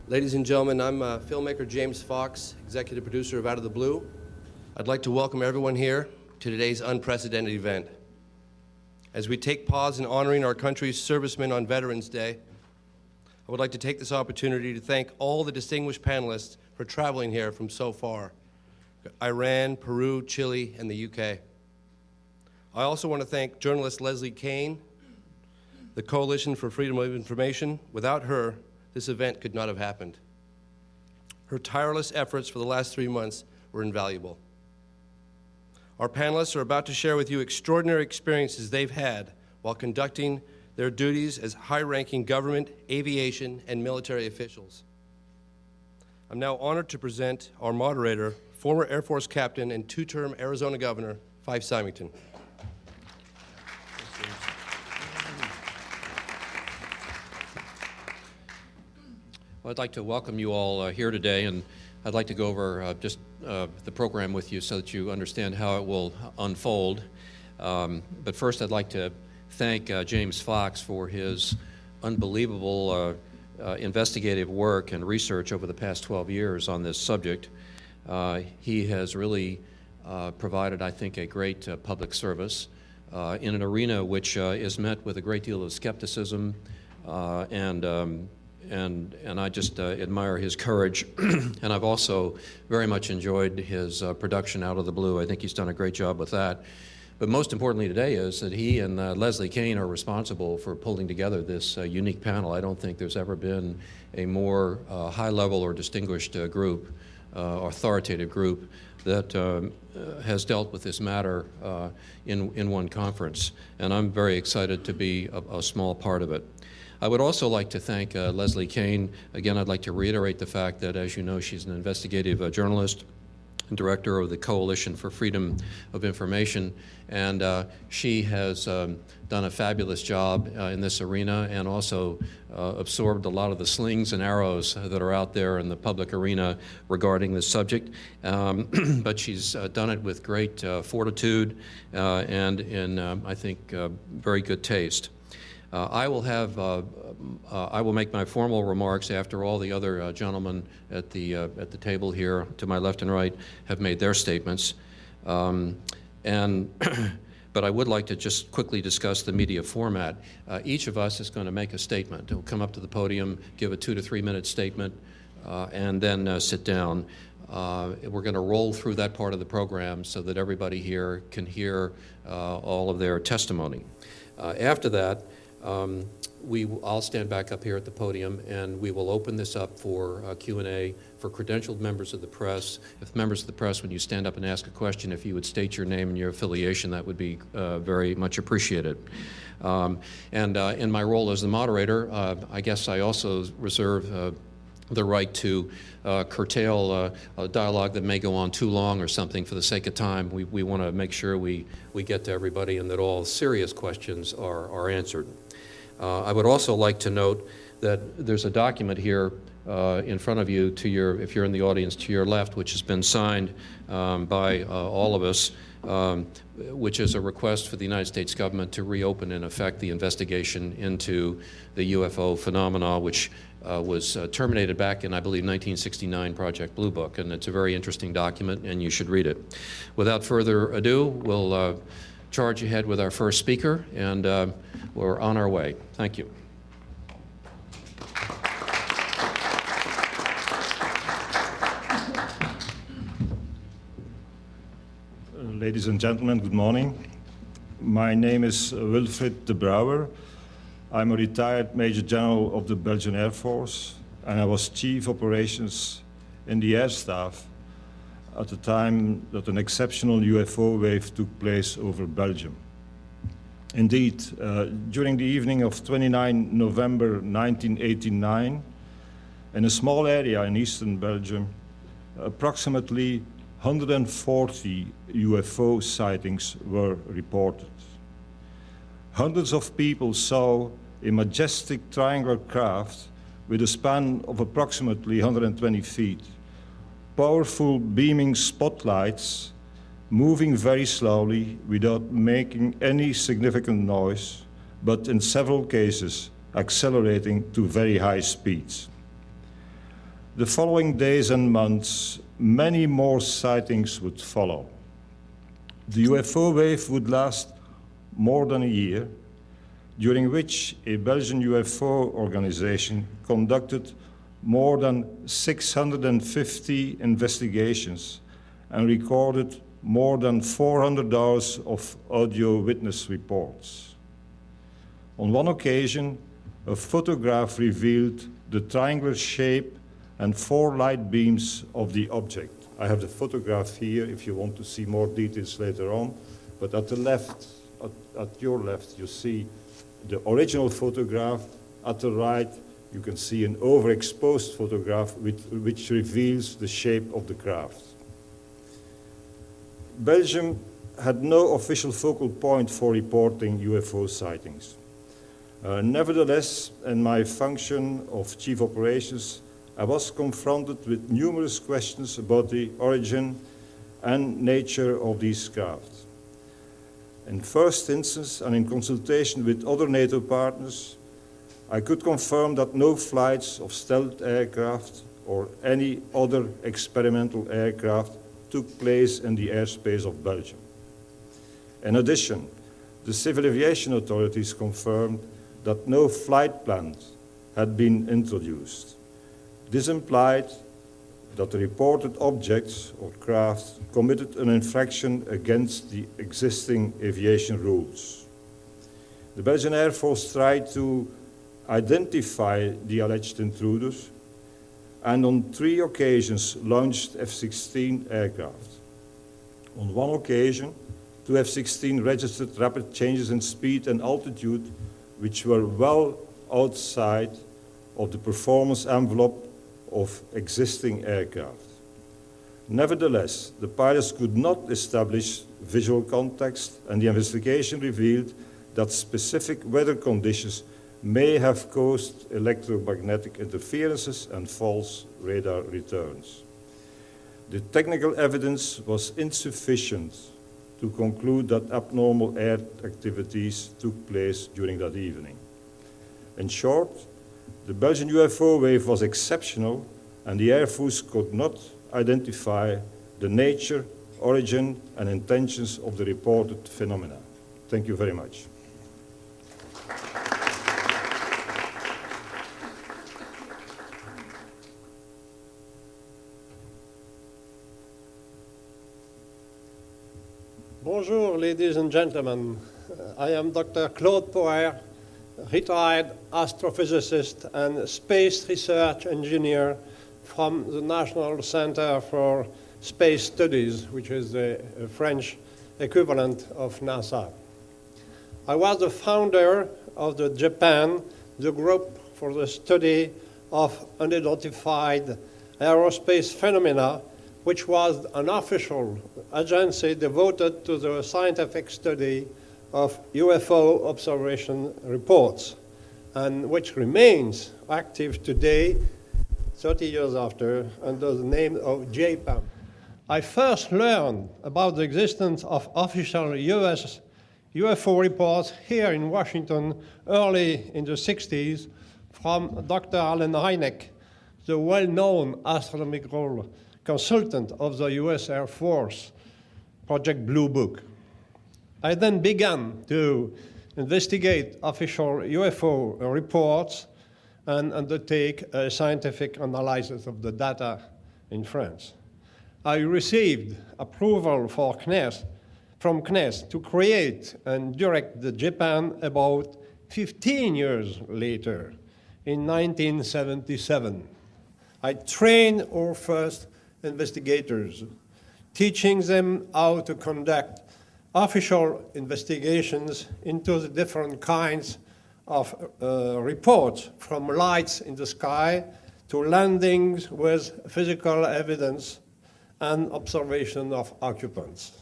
Ladies and gentlemen, I'm filmmaker James Fox, executive producer of Out of the Blue. I'd like to welcome everyone here to today's unprecedented event. As we take pause in honoring our country's servicemen on Veterans Day, I would like to take this opportunity to thank all the distinguished panelists for traveling here from so far: Iran, Peru, Chile, and the UK. I also want to thank journalist Leslie Kean, the Coalition for Freedom of Information. Without her, this event could not have happened. Her tireless efforts for the last 3 months were invaluable. Our panelists are about to share with you extraordinary experiences they've had while conducting their duties as high-ranking government, aviation, and military officials. I'm now honored to present our moderator, former Air Force captain and two-term Arizona Governor Fife Symington. Well, I'd like to welcome you all here today, and I'd like to go over the program with you so that you understand how it will unfold. But first, I'd like to thank James Fox for his unbelievable investigative work and research over the past 12 years on this subject. He has really provided, I think, a great public service in an arena which is met with a great deal of skepticism and I just admire his courage. And I've also very much enjoyed his production Out of the Blue. I think he's done a great job with that. But most importantly today is that he and Leslie Kean are responsible for pulling together this unique panel. I don't think there's ever been a more high-level or distinguished group, authoritative group, that has dealt with this matter in one conference. And I'm very excited to be a small part of it. I would also like to thank Leslie Kean. Again, I'd like to reiterate the fact that, as you know, she's an investigative journalist and director of the Coalition for Freedom of Information, and she has done a fabulous job in this arena and also absorbed a lot of the slings and arrows that are out there in the public arena regarding this subject. But she's done it with great fortitude and in, I think, very good taste. I will make my formal remarks after all the other gentlemen at the table here to my left and right have made their statements. But I would like to just quickly discuss the media format. Each of us is going to make a statement. We'll come up to the podium, give a 2 to 3 minute statement, and then sit down. We're going to roll through that part of the program so that everybody here can hear all of their testimony. After that, I'll stand back up here at the podium, and we will open this up for Q&A for credentialed members of the press. If members of the press, when you stand up and ask a question, if you would state your name and your affiliation, that would be very much appreciated. In my role as the moderator, I guess I also reserve the right to curtail a dialogue that may go on too long or something for the sake of time. We want to make sure we get to everybody and that all serious questions are answered. I would also like to note that there's a document here in front of you, if you're in the audience, to your left, which has been signed by all of us, which is a request for the United States government to reopen, in effect, the investigation into the UFO phenomena, which was terminated back in, I believe, 1969 Project Blue Book. And it's a very interesting document, and you should read it. Without further ado, we'll charge ahead with our first speaker, and we're on our way. Thank you. Ladies and gentlemen, good morning. My name is Wilfried de Brouwer. I'm a retired Major General of the Belgian Air Force, and I was Chief Operations in the Air Staff at the time that an exceptional UFO wave took place over Belgium. Indeed, during the evening of 29 November 1989, in a small area in eastern Belgium, approximately 140 UFO sightings were reported. Hundreds of people saw a majestic triangular craft with a span of approximately 120 feet, powerful beaming spotlights moving very slowly without making any significant noise, but in several cases accelerating to very high speeds. the following days and months, many more sightings would follow. The UFO wave would last more than a year, during which a Belgian UFO organization conducted more than 650 investigations and recorded more than 400 hours of audio witness reports. On one occasion, a photograph revealed the triangular shape and 4 light beams of the object. I have the photograph here if you want to see more details later on, but at the left, at your left, you see the original photograph. At the right, you can see an overexposed photograph which reveals the shape of the craft. Belgium had no official focal point for reporting UFO sightings. Nevertheless, in my function of Chief Operations, I was confronted with numerous questions about the origin and nature of these craft. In first instance, and in consultation with other NATO partners, I could confirm that no flights of stealth aircraft or any other experimental aircraft took place in the airspace of Belgium. In addition, the civil aviation authorities confirmed that no flight plans had been introduced. This implied that the reported objects or craft committed an infraction against the existing aviation rules. The Belgian Air Force tried to identify the alleged intruders and on 3 occasions launched F-16 aircraft. On one occasion, 2 F-16 registered rapid changes in speed and altitude which were well outside of the performance envelope of existing aircraft. Nevertheless, the pilots could not establish visual context, and the investigation revealed that specific weather conditions may have caused electromagnetic interferences and false radar returns. The technical evidence was insufficient to conclude that abnormal air activities took place during that evening. In short, the Belgian UFO wave was exceptional, and the Air Force could not identify the nature, origin, and intentions of the reported phenomena. Thank you very much. Bonjour, ladies and gentlemen. I am Dr. Claude Poher, retired astrophysicist and space research engineer from the National Center for Space Studies, which is the French equivalent of NASA. I was the founder of the group for the study of unidentified aerospace phenomena, which was an official agency devoted to the scientific study of UFO observation reports, and which remains active today, 30 years after, under the name of JPAM. I first learned about the existence of official US UFO reports here in Washington early in the 60s from Dr. Alan Hynek, the well-known astronomical consultant of the US Air Force, Project Blue Book. I then began to investigate official UFO reports and undertake a scientific analysis of the data in France. I received approval from CNES to create and direct the Japan about 15 years later, in 1977. I trained our first investigators, teaching them how to conduct official investigations into the different kinds of reports, from lights in the sky to landings with physical evidence and observation of occupants.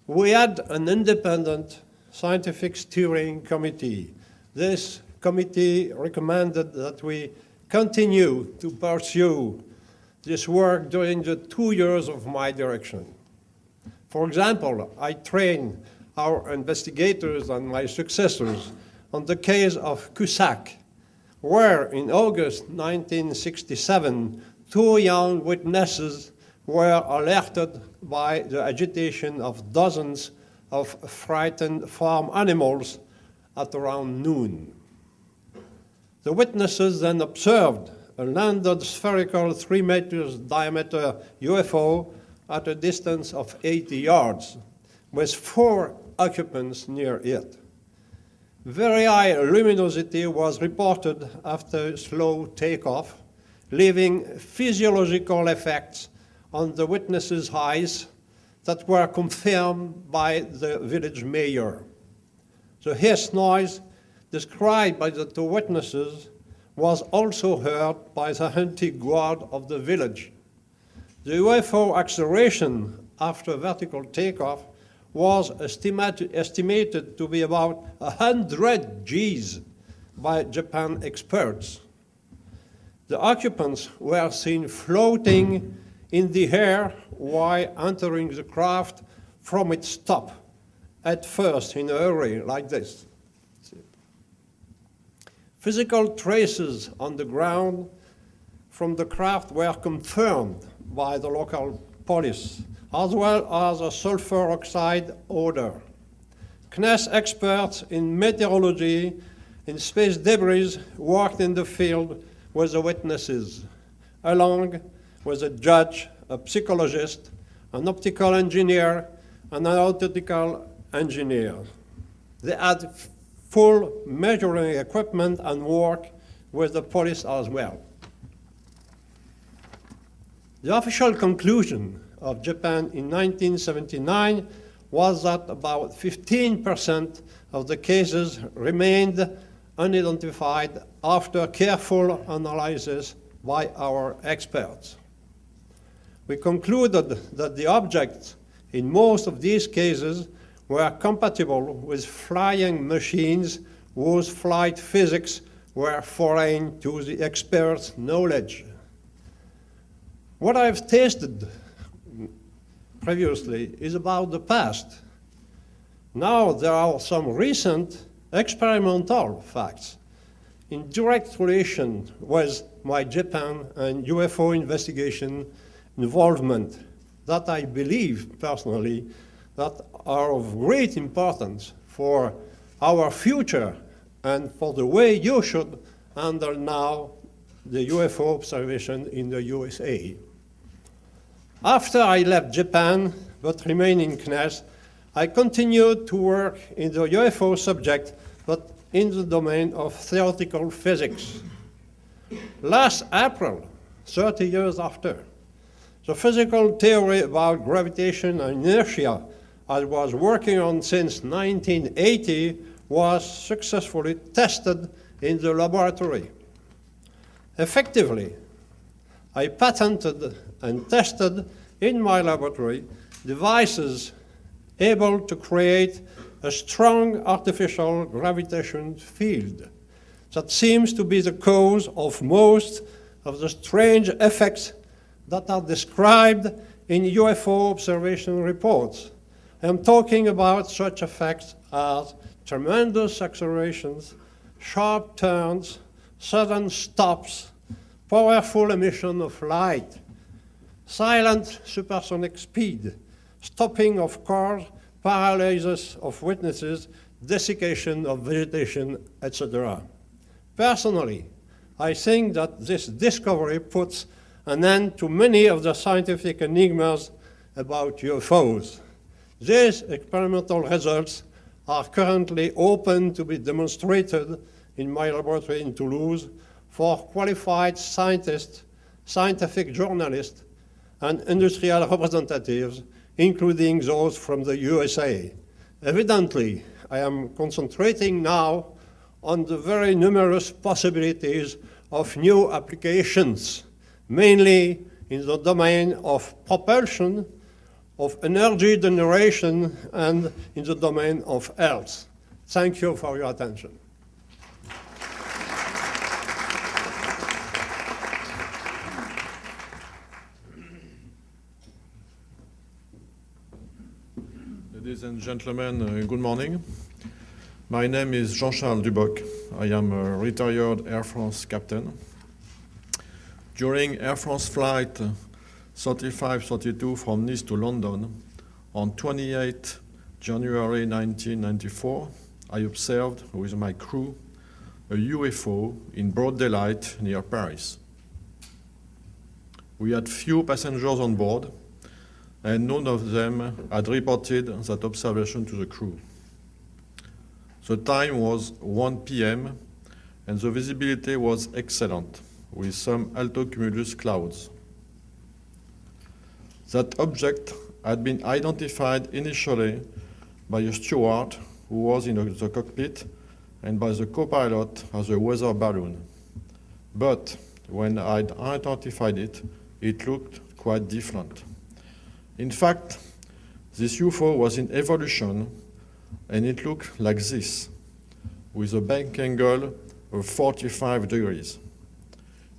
We had an independent scientific steering committee. This committee recommended that we continue to pursue this work during the 2 years of my direction. For example, I trained our investigators and my successors on the case of Cusack, where in August 1967, 2 young witnesses were alerted by the agitation of dozens of frightened farm animals at around noon. The witnesses then observed a landed spherical 3 meters diameter UFO at a distance of 80 yards, with 4 occupants near it. Very high luminosity was reported after slow takeoff, leaving physiological effects on the witnesses' eyes that were confirmed by the village mayor. The hiss noise described by the 2 witnesses was also heard by the anti-guard of the village. The UFO acceleration after vertical takeoff was estimated to be about 100 Gs by Japan experts. The occupants were seen floating in the air while entering the craft from its top, at first in a hurry like this. Physical traces on the ground from the craft were confirmed by the local police, as well as a sulfur oxide odor. CNES experts in meteorology and space debris worked in the field with the witnesses, along with a judge, a psychologist, an optical engineer, and an aeronautical engineer. They had full measuring equipment and work with the police as well. The official conclusion of Japan in 1979 was that about 15% of the cases remained unidentified after careful analysis by our experts. We concluded that the objects in most of these cases were compatible with flying machines whose flight physics were foreign to the experts' knowledge. What I've tasted previously is about the past. Now there are some recent experimental facts in direct relation with my Japan and UFO investigation involvement that I believe personally that are of great importance for our future and for the way you should handle now the UFO observation in the USA. After I left Japan, but remained in CNES, I continued to work in the UFO subject, but in the domain of theoretical physics. Last April, 30 years after, the physical theory about gravitation and inertia I was working on since 1980 was successfully tested in the laboratory. Effectively, I patented and tested in my laboratory devices able to create a strong artificial gravitation field that seems to be the cause of most of the strange effects that are described in UFO observation reports. I'm talking about such effects as tremendous accelerations, sharp turns, sudden stops, powerful emission of light, silent supersonic speed, stopping of cars, paralysis of witnesses, desiccation of vegetation, etc. Personally, I think that this discovery puts an end to many of the scientific enigmas about UFOs. These experimental results are currently open to be demonstrated in my laboratory in Toulouse for qualified scientists, scientific journalists, and industrial representatives, including those from the USA. Evidently, I am concentrating now on the very numerous possibilities of new applications, mainly in the domain of propulsion, of energy generation, and in the domain of health. Thank you for your attention. Ladies and gentlemen, good morning. My name is Jean-Charles Duboc. I am a retired Air France captain. During Air France flight 3532 from Nice to London on 28 January 1994, I observed with my crew a UFO in broad daylight near Paris. We had few passengers on board, and none of them had reported that observation to the crew. The time was 1 p.m., and the visibility was excellent, with some altocumulus clouds. That object had been identified initially by a steward who was in the cockpit and by the co-pilot as a weather balloon. But when I identified it, it looked quite different. In fact, this UFO was in evolution, and it looked like this, with a bank angle of 45 degrees.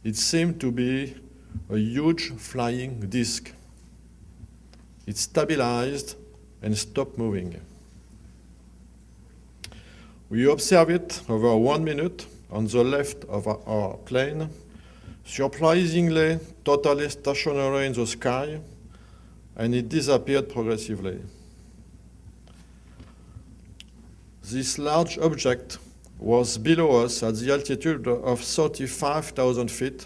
It seemed to be a huge flying disc. It stabilized and stopped moving. We observed it over 1 minute on the left of our plane, surprisingly totally stationary in the sky, and it disappeared progressively. This large object was below us at the altitude of 35,000 feet.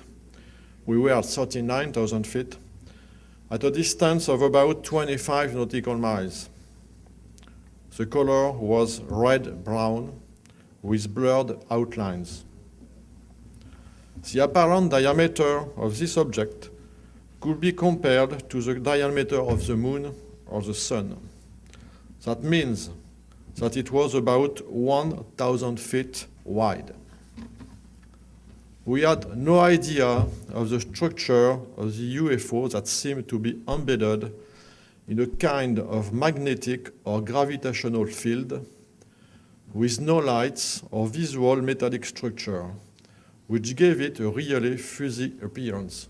We were at 39,000 feet, at a distance of about 25 nautical miles. The color was red-brown with blurred outlines. The apparent diameter of this object could be compared to the diameter of the moon or the sun. That means that it was about 1,000 feet wide. We had no idea of the structure of the UFO that seemed to be embedded in a kind of magnetic or gravitational field with no lights or visual metallic structure, which gave it a really fuzzy appearance.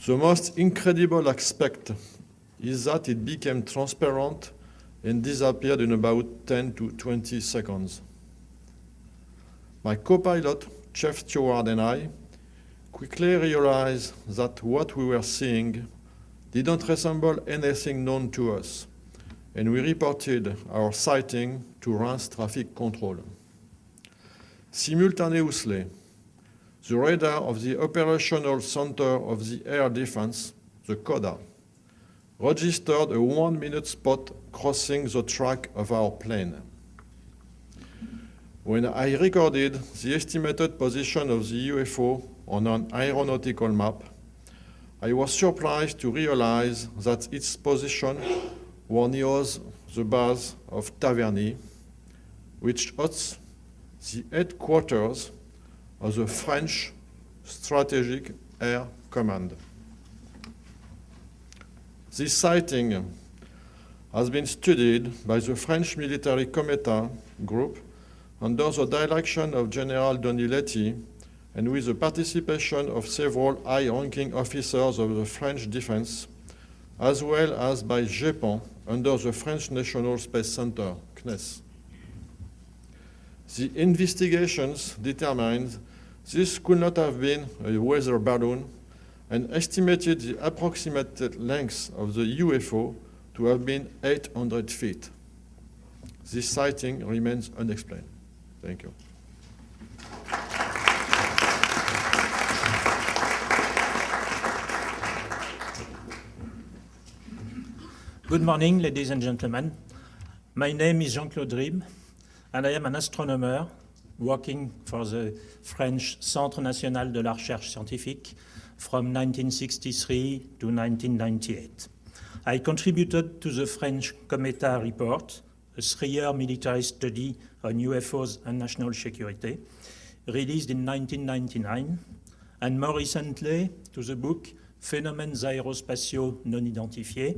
The most incredible aspect is that it became transparent and disappeared in about 10 to 20 seconds. My co-pilot, chief steward, and I quickly realized that what we were seeing didn't resemble anything known to us, and we reported our sighting to RANS traffic control. Simultaneously, the radar of the Operational Center of the Air Defense, the CODA, registered a 1-minute spot crossing the track of our plane. When I recorded the estimated position of the UFO on an aeronautical map, I was surprised to realize that its position was near the base of Taverny, which hosts the headquarters of the French Strategic Air Command. This sighting has been studied by the French Military Comité Group under the direction of General Donizetti and with the participation of several high-ranking officers of the French defense, as well as by GEPAN under the French National Space Center, CNES. The investigations determined this could not have been a weather balloon and estimated the approximate length of the UFO to have been 800 feet. This sighting remains unexplained. Thank you. Good morning, ladies and gentlemen. My name is Jean-Claude Ribes, and I am an astronomer working for the French Centre National de la Recherche Scientifique from 1963 to 1998. I contributed to the French Cometa report, a 3-year military study on UFOs and national security, released in 1999, and more recently to the book Phénomènes aérospatiaux non identifiés,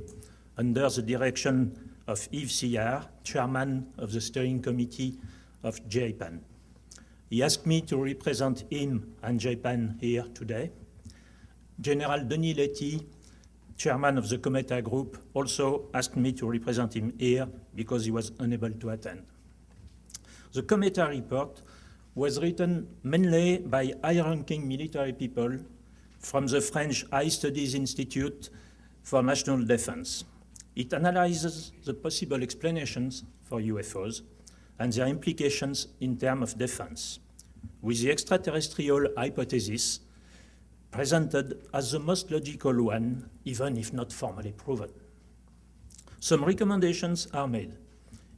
under the direction of Yves Sillard, chairman of the steering committee of JPAN. He asked me to represent him and JPAN here today. General Donizetti chairman of the Cometa group, also asked me to represent him here because he was unable to attend. The Cometa report was written mainly by high-ranking military people from the French High Studies Institute for National Defense. It analyzes the possible explanations for UFOs and their implications in terms of defense, with the extraterrestrial hypothesis presented as the most logical one, even if not formally proven. Some recommendations are made,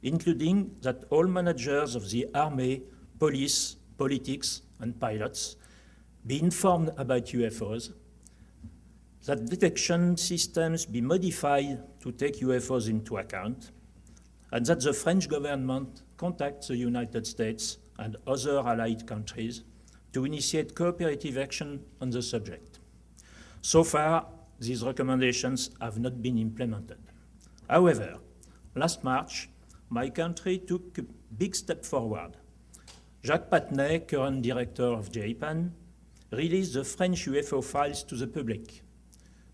including that all managers of the army, police, politics, and pilots be informed about UFOs, that detection systems be modified to take UFOs into account, and that the French government contact the United States and other allied countries to initiate cooperative action on the subject. So far, these recommendations have not been implemented. However, last March, my country took a big step forward. Jacques Patnay, current director of JPAN, released the French UFO files to the public.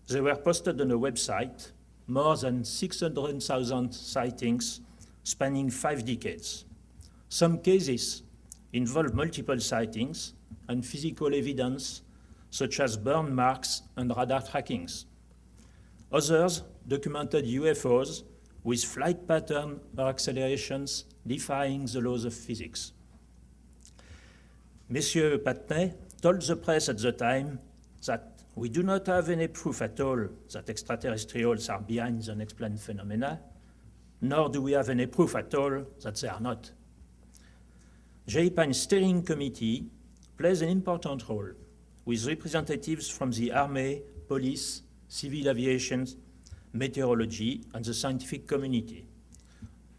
They were posted on a website, more than 600,000 sightings spanning 5 decades. Some cases involve multiple sightings and physical evidence, such as burn marks and radar trackings. Others documented UFOs with flight pattern or accelerations defying the laws of physics. Monsieur Patnay told the press at the time that we do not have any proof at all that extraterrestrials are behind the unexplained phenomena, nor do we have any proof at all that they are not. JPAN's steering committee plays an important role with representatives from the army, police, civil aviation, meteorology, and the scientific community.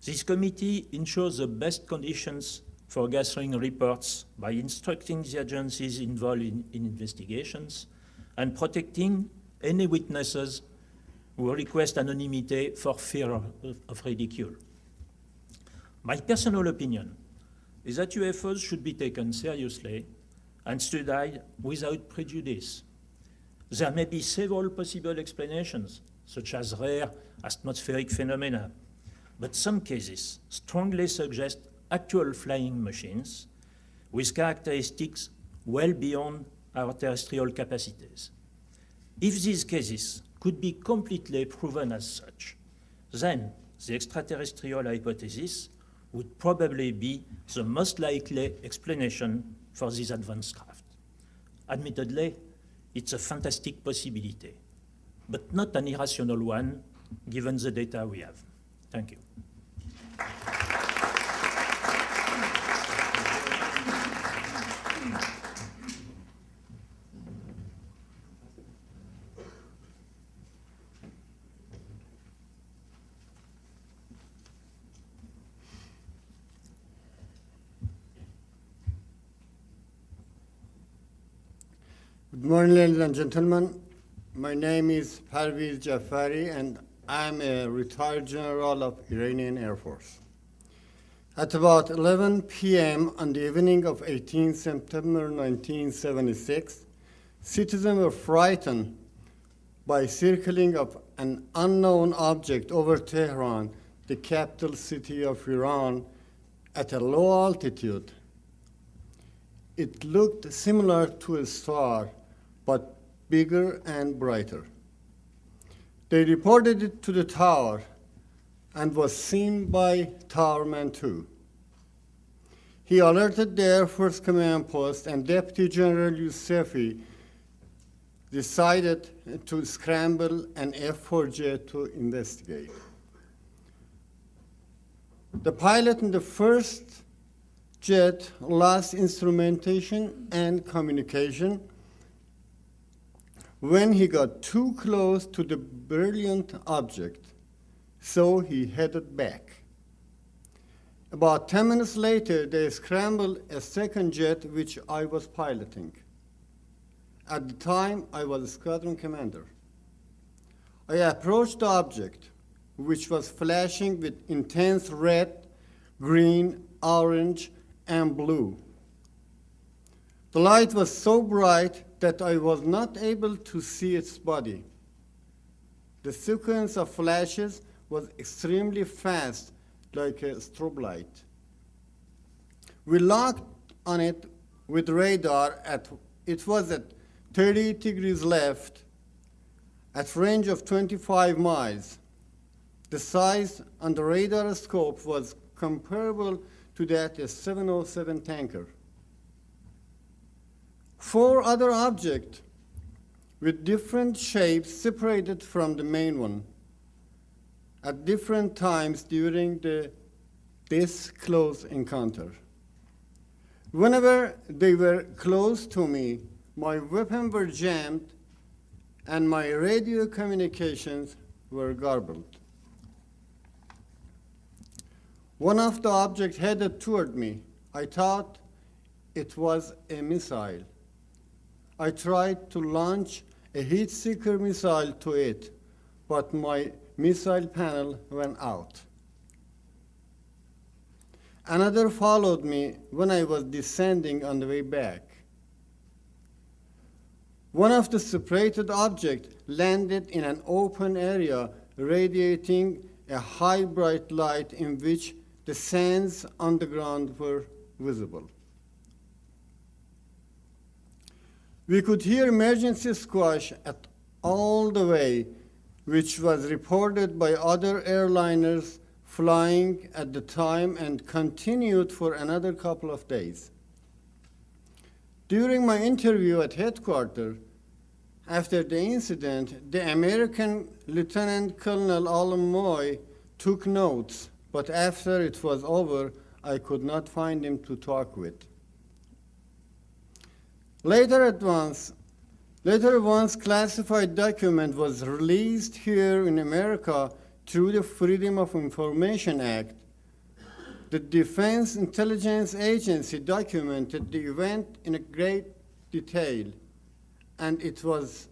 This committee ensures the best conditions for gathering reports by instructing the agencies involved in investigations and protecting any witnesses who request anonymity for fear of ridicule. My personal opinion is that UFOs should be taken seriously and studied without prejudice. There may be several possible explanations, such as rare atmospheric phenomena, but some cases strongly suggest actual flying machines with characteristics well beyond our terrestrial capacities. If these cases could be completely proven as such, then the extraterrestrial hypothesis would probably be the most likely explanation for this advanced craft. Admittedly, it's a fantastic possibility, but not an irrational one, given the data we have. Thank you. Good morning, ladies and gentlemen. My name is Parviz Jafari, and I'm a retired general of Iranian Air Force. At about 11 p.m. on the evening of 18 September 1976, citizens were frightened by circling of an unknown object over Tehran, the capital city of Iran, at a low altitude. It looked similar to a star, but bigger and brighter. They reported it to the tower and was seen by Towerman 2. He alerted the Air Force Command Post, and Deputy General Yousefi decided to scramble an F-4 jet to investigate. The pilot in the first jet lost instrumentation and communication when he got too close to the brilliant object, so he headed back. About 10 minutes later, they scrambled a second jet, which I was piloting. At the time, I was a squadron commander. I approached the object, which was flashing with intense red, green, orange, and blue. The light was so bright that I was not able to see its body. The sequence of flashes was extremely fast, like a strobe light. We locked on it with radar it was at 30 degrees left, at range of 25 miles. The size on the radar scope was comparable to that of a 707 tanker. 4 other objects with different shapes separated from the main one at different times during this close encounter. Whenever they were close to me, my weapons were jammed and my radio communications were garbled. One of the objects headed toward me. I thought it was a missile. I tried to launch a heat-seeker missile to it, but my missile panel went out. Another followed me when I was descending on the way back. One of the separated objects landed in an open area radiating a high bright light in which the sands on the ground were visible. We could hear emergency squash at all the way, which was reported by other airliners flying at the time and continued for another couple of days. During my interview at headquarters, after the incident, the American Lieutenant Colonel Alan Moy took notes, but after it was over, I could not find him to talk with. Later, once classified document was released here in America through the Freedom of Information Act, the Defense Intelligence Agency documented the event in a great detail, and it was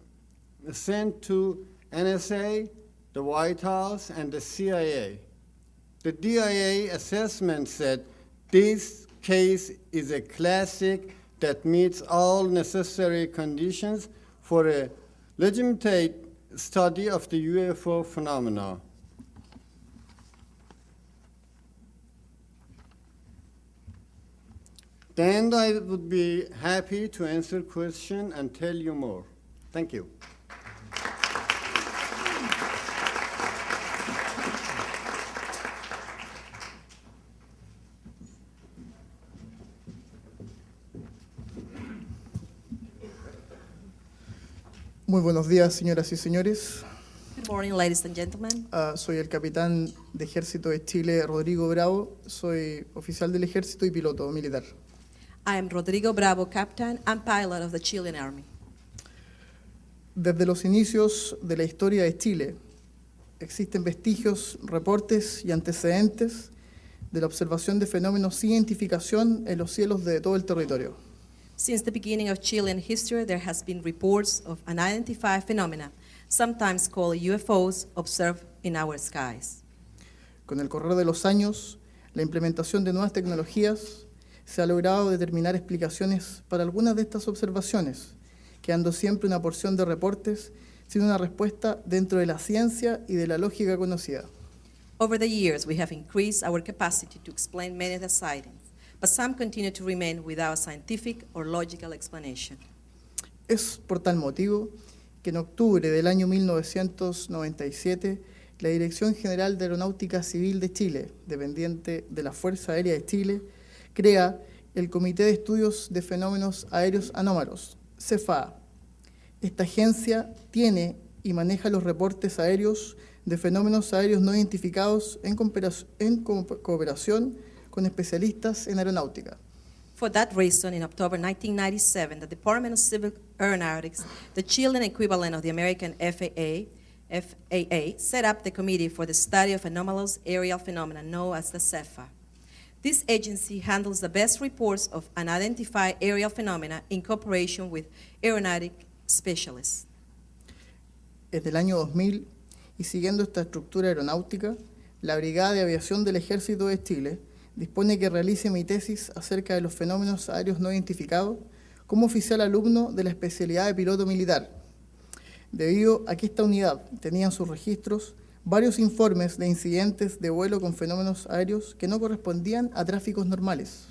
sent to NSA, the White House, and the CIA. The DIA assessment said this case is a classic that meets all necessary conditions for a legitimate study of the UFO phenomena. Then I would be happy to answer questions and tell you more. Thank you. Muy buenos días, señoras y señores. Good morning, ladies and gentlemen. Soy el capitán de Ejército de Chile, Rodrigo Bravo. Soy oficial del Ejército y piloto militar. I am Rodrigo Bravo, captain and pilot of the Chilean Army. Desde los inicios de la historia de Chile, existen vestigios, reportes y antecedentes de la observación de fenómenos sin identificación en los cielos de todo el territorio. Since the beginning of Chilean history, there has been reports of unidentified phenomena, sometimes called UFOs, observed in our skies. Con el correr de los años, la implementación de nuevas tecnologías se ha logrado determinar explicaciones para algunas de estas observaciones, quedando siempre una porción de reportes sin una respuesta dentro de la ciencia y de la lógica conocida. Over the years, we have increased our capacity to explain many of the sightings, but some continue to remain without scientific or logical explanation. Es por tal motivo que en octubre del año 1997, la Dirección General de Aeronáutica Civil de Chile, dependiente de la Fuerza Aérea de Chile, crea el Comité de Estudios de Fenómenos Aéreos Anómalos, CEFAA. Esta agencia tiene y maneja los reportes aéreos de fenómenos aéreos no identificados en cooperación con especialistas en aeronáutica. For that reason, in October 1997, the Department of Civil Aeronautics, the Chilean equivalent of the American FAA, set up the Committee for the Study of Anomalous Aerial Phenomena, known as the CEFA. This agency handles the best reports of unidentified aerial phenomena in cooperation with aeronautic specialists. Desde el año 2000, y siguiendo esta estructura aeronáutica, la Brigada de Aviación del Ejército de Chile dispone que realice mi tesis acerca de los fenómenos aéreos no identificados como oficial alumno de la especialidad de piloto militar. debido a que esta unidad tenía en sus registros varios informes de incidentes de vuelo con fenómenos aéreos que no correspondían a tráficos normales.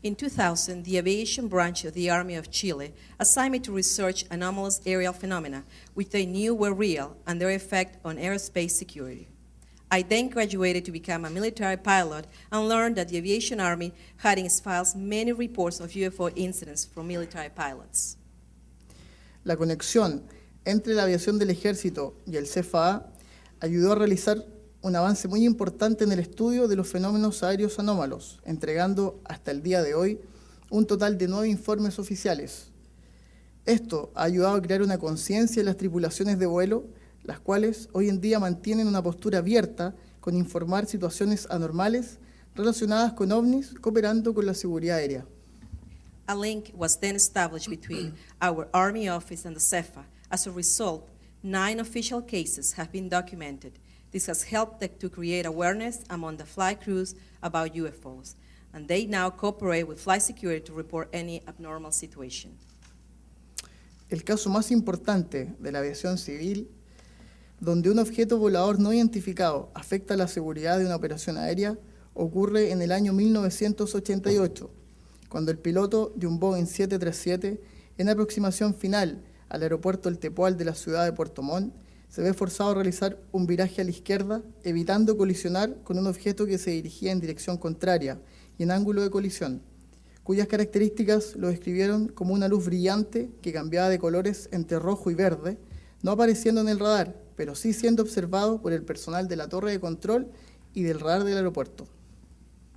In 2000, the aviation branch of the Army of Chile assigned me to research anomalous aerial phenomena, which they knew were real and their effect on aerospace security. I then graduated to become a military pilot and learned that the aviation army had in its files many reports of UFO incidents from military pilots. La conexión entre la aviación del ejército y el CFA ayudó a realizar un avance muy importante en el estudio de los fenómenos aéreos anómalos, entregando hasta el día de hoy un total de 9 informes oficiales. Esto ha ayudado a crear una conciencia en las tripulaciones de vuelo, las cuales hoy en día mantienen una postura abierta con informar situaciones anormales relacionadas con ovnis, cooperando con la seguridad aérea. A link was then established between our Army office and the CEFA. As a result, 9 official cases have been documented. This has helped to create awareness among the flight crews about UFOs, and they now cooperate with flight security to report any abnormal situation. El caso más importante de la aviación civil, donde un objeto volador no identificado afecta la seguridad de una operación aérea, ocurre en el año 1988, cuando el piloto de un Boeing 737, en aproximación final al aeropuerto El Tepual de la ciudad de Puerto Montt, se ve forzado a realizar un viraje a la izquierda, evitando colisionar con un objeto que se dirigía en dirección contraria y en ángulo de colisión, cuyas características lo describieron como una luz brillante que cambiaba de colores entre rojo y verde, no apareciendo en el radar, pero sí siendo observado por el personal de la torre de control y del radar del aeropuerto.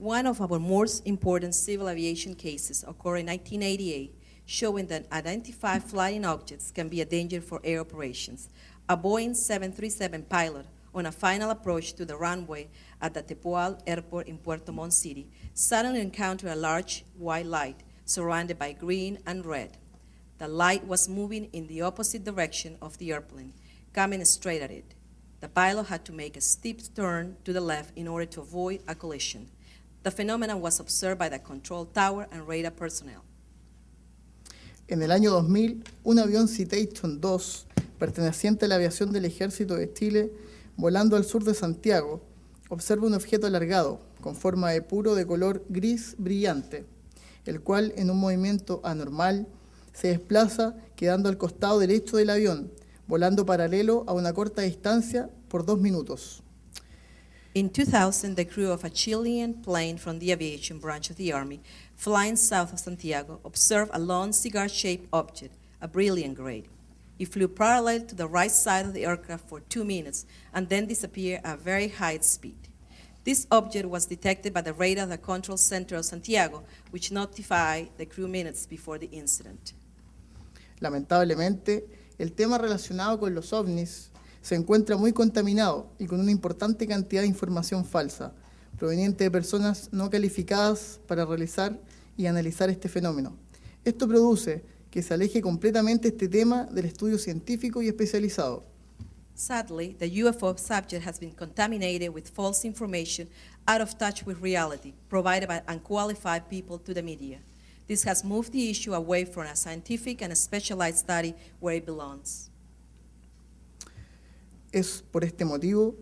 One of our most important civil aviation cases occurred in 1988, showing that unidentified flying objects can be a danger for air operations. A Boeing 737 pilot, on a final approach to the runway at the Tepual Airport in Puerto Montt City, suddenly encountered a large white light surrounded by green and red. The light was moving in the opposite direction of the airplane, coming straight at it. The pilot had to make a steep turn to the left in order to avoid a collision. The phenomenon was observed by the control tower and radar personnel. En el año 2000, un avión Citation 2, perteneciente a la aviación del Ejército de Chile, volando al sur de Santiago, observa un objeto alargado, con forma de puro de color gris brillante, el cual, en un movimiento anormal, se desplaza quedando al costado derecho del avión, volando paralelo a una corta distancia por 2 minutos. In 2000, the crew of a Chilean plane from the aviation branch of the Army, flying south of Santiago, observed a long cigar-shaped object, a brilliant gray. It flew parallel to the right side of the aircraft for 2 minutes and then disappeared at very high speed. This object was detected by the radar of the control center of Santiago, which notified the crew minutes before the incident. Lamentablemente, el tema relacionado con los ovnis se encuentra muy contaminado y con una importante cantidad de información falsa, proveniente de personas no calificadas para realizar y analizar este fenómeno. Esto produce que se aleje completamente este tema del estudio científico y especializado. Sadly, the UFO subject has been contaminated with false information out of touch with reality, provided by unqualified people to the media. This has moved the issue away from a scientific and a specialized study where it belongs. Es por este motivo,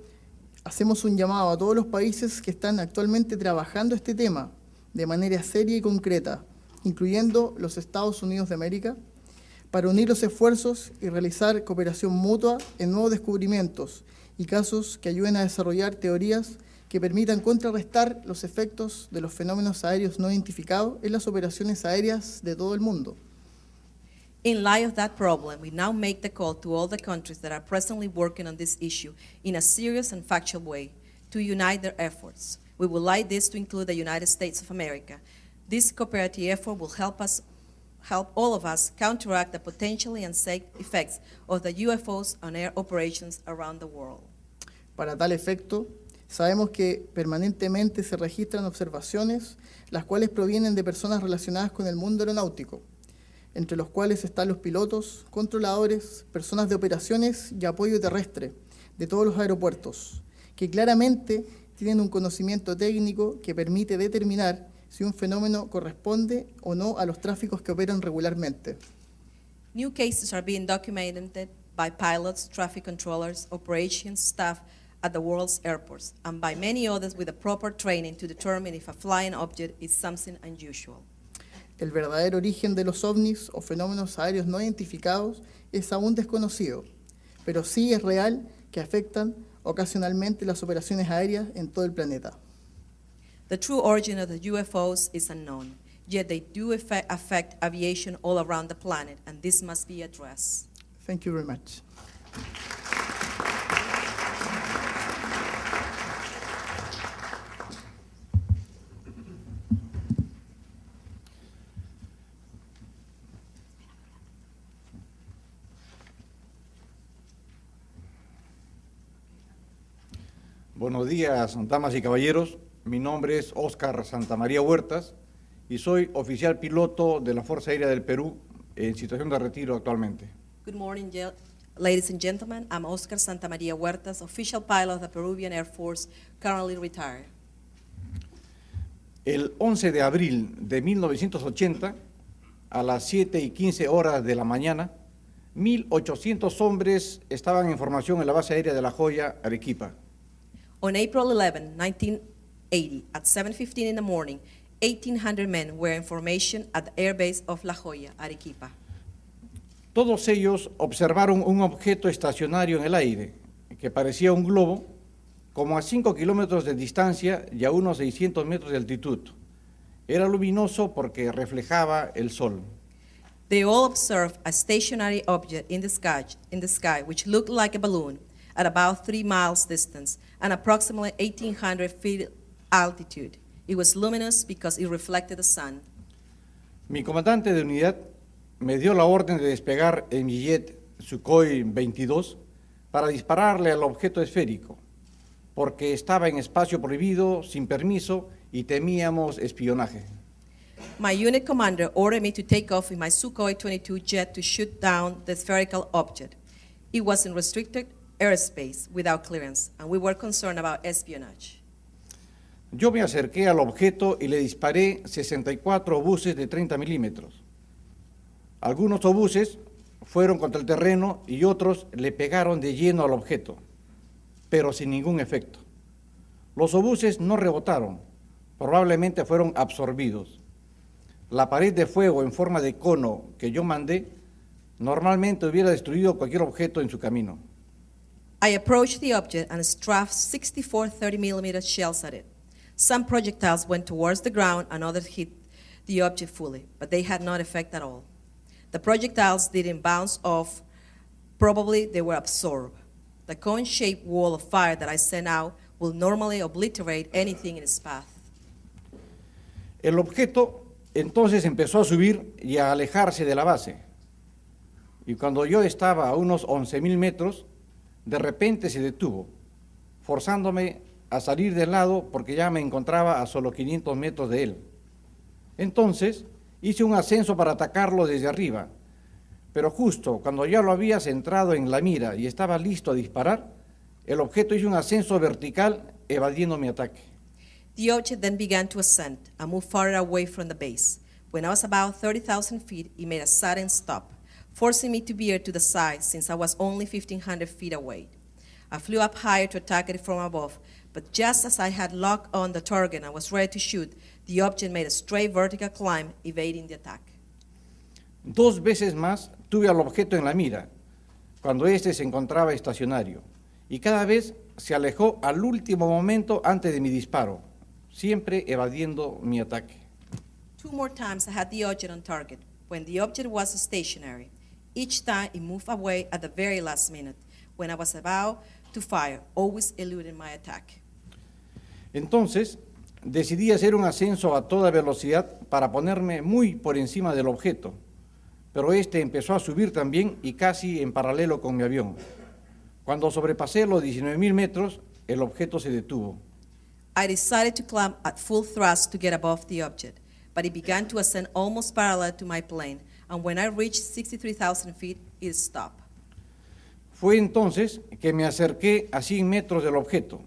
hacemos un llamado a todos los países que están actualmente trabajando este tema de manera seria y concreta, incluyendo los Estados Unidos de América, para unir los esfuerzos y realizar cooperación mutua en nuevos descubrimientos y casos que ayuden a desarrollar teorías que permitan contrarrestar los efectos de los fenómenos aéreos no identificados en las operaciones aéreas de todo el mundo. In light of that problem, we now make the call to all the countries that are presently working on this issue in a serious and factual way to unite their efforts. We would like this to include the United States of America. This cooperative effort will help all of us counteract the potentially unsafe effects of the UFOs on air operations around the world. Para tal efecto, sabemos que permanentemente se registran observaciones, las cuales provienen de personas relacionadas con el mundo aeronáutico, entre los cuales están los pilotos, controladores, personas de operaciones y apoyo terrestre de todos los aeropuertos, que claramente tienen un conocimiento técnico que permite determinar si un fenómeno corresponde o no a los tráficos que operan regularmente. New cases are being documented by pilots, traffic controllers, operations staff at the world's airports, and by many others with the proper training to determine if a flying object is something unusual. El verdadero origen de los ovnis o fenómenos aéreos no identificados es aún desconocido, pero sí es real que afectan ocasionalmente las operaciones aéreas en todo el planeta. The true origin of the UFOs is unknown, yet they do affect aviation all around the planet, and this must be addressed. Thank you very much. Buenos días, damas y caballeros. Mi nombre es Óscar Santamaría Huertas y soy oficial piloto de la Fuerza Aérea del Perú en situación de retiro actualmente. Good morning, ladies and gentlemen. I'm Oscar Santamaría Huertas, official pilot of the Peruvian Air Force, currently retired. El 11 de abril de 1980, a las 7:15 de la mañana, 1.800 hombres estaban en formación en la base aérea de La Joya, Arequipa. On April 11, 1980, at 7:15 in the morning, 1,800 men were in formation at the airbase of La Joya, Arequipa. Todos ellos observaron un objeto estacionario en el aire, que parecía un globo, como a 5 kilómetros de distancia y a unos 600 metros de altitud. Era luminoso porque reflejaba el sol. They all observed a stationary object in the sky which looked like a balloon at about 3 miles distance and approximately 1,800 feet altitude. It was luminous because it reflected the sun. Mi comandante de unidad me dio la orden de despegar en mi jet Sukhoi 22 para dispararle al objeto esférico, porque estaba en espacio prohibido, sin permiso, y temíamos espionaje. My unit commander ordered me to take off in my Sukhoi 22 jet to shoot down the spherical object. It was in restricted airspace without clearance, and we were concerned about espionage. Yo me acerqué al objeto y le disparé 64 obuses de 30 milímetros. Algunos obuses fueron contra el terreno y otros le pegaron de lleno al objeto, pero sin ningún efecto. Los obuses no rebotaron, probablemente fueron absorbidos. La pared de fuego en forma de cono que yo mandé normalmente hubiera destruido cualquier objeto en su camino. I approached the object and strapped 64 30-millimeter shells at it. Some projectiles went towards the ground and others hit the object fully, but they had no effect at all. The projectiles didn't bounce off, probably they were absorbed. The cone-shaped wall of fire that I sent out will normally obliterate anything in its path. El objeto entonces empezó a subir y a alejarse de la base. Y cuando yo estaba a unos 11.000 metros, de repente se detuvo, forzándome a salir del lado porque ya me encontraba a solo 500 metros de él. Entonces hice un ascenso para atacarlo desde arriba, pero justo cuando ya lo había centrado en la mira y estaba listo a disparar, el objeto hizo un ascenso vertical evadiendo mi ataque. The object then began to ascend and move farther away from the base. When I was about 30,000 feet, it made a sudden stop, forcing me to veer to the side since I was only 1,500 feet away. I flew up higher to attack it from above, but just as I had locked on the target and was ready to shoot, the object made a straight vertical climb, evading the attack. 2 veces más tuve al objeto en la mira, cuando éste se encontraba estacionario, y cada vez se alejó al último momento antes de mi disparo, siempre evadiendo mi ataque. 2 more times I had the object on target, when the object was stationary. Each time it moved away at the very last minute, when I was about to fire, always eluding my attack. Entonces, decidí hacer un ascenso a toda velocidad para ponerme muy por encima del objeto, pero este empezó a subir también y casi en paralelo con mi avión. Cuando sobrepasé los 19.000 metros, el objeto se detuvo. I decided to climb at full thrust to get above the object, but it began to ascend almost parallel to my plane, and when I reached 63,000 feet, it stopped. Fue entonces que me acerqué a 100 metros del objeto.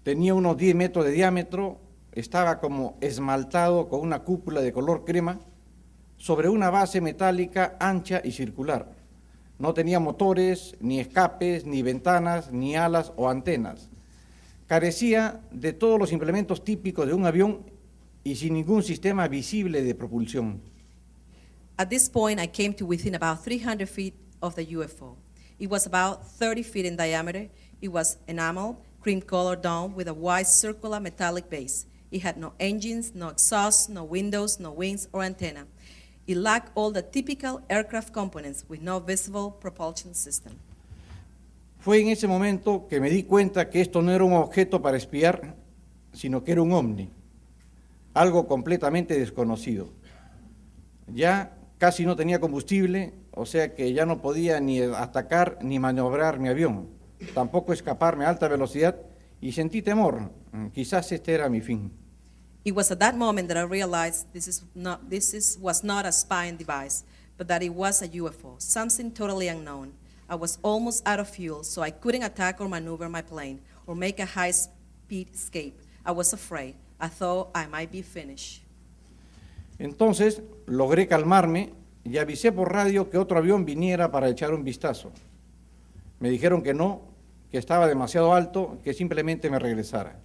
Tenía unos 10 metros de diámetro, estaba como esmaltado con una cúpula de color crema sobre una base metálica ancha y circular. No tenía motores, ni escapes, ni ventanas, ni alas o antenas. Carecía de todos los implementos típicos de un avión y sin ningún sistema visible de propulsión. At this point, I came to within about 300 feet of the UFO. It was about 30 feet in diameter. It was enamel, cream-colored dome with a wide circular metallic base. It had no engines, no exhaust, no windows, no wings or antenna. It lacked all the typical aircraft components with no visible propulsion system. Fue en ese momento que me di cuenta que esto no era un objeto para espiar, sino que era un ovni, algo completamente desconocido. Ya casi no tenía combustible, o sea que ya no podía ni atacar ni maniobrar mi avión, tampoco escaparme a alta velocidad y sentí temor, quizás este era mi fin. It was at that moment that I realized was not a spying device, but that it was a UFO, something totally unknown. I was almost out of fuel, so I couldn't attack or maneuver my plane or make a high-speed escape. I was afraid. I thought I might be finished. Entonces logré calmarme y avisé por radio que otro avión viniera para echar un vistazo. Me dijeron que no, que estaba demasiado alto, que simplemente me regresara.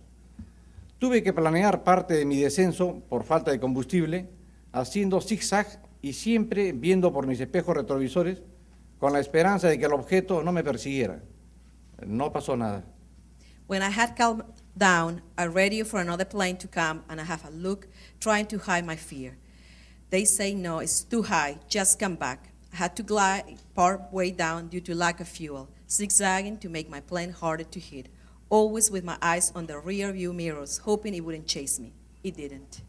Tuve que planear parte de mi descenso por falta de combustible, haciendo zigzag y siempre viendo por mis espejos retrovisores, con la esperanza de que el objeto no me persiguiera. No pasó nada. When I had calmed down, I radioed for another plane to come, and I have a look trying to hide my fear. They say, no, it's too high, just come back. I had to glide part way down due to lack of fuel, zigzagging to make my plane harder to hit, always with my eyes on the rear view mirrors, hoping it wouldn't chase me. It didn't.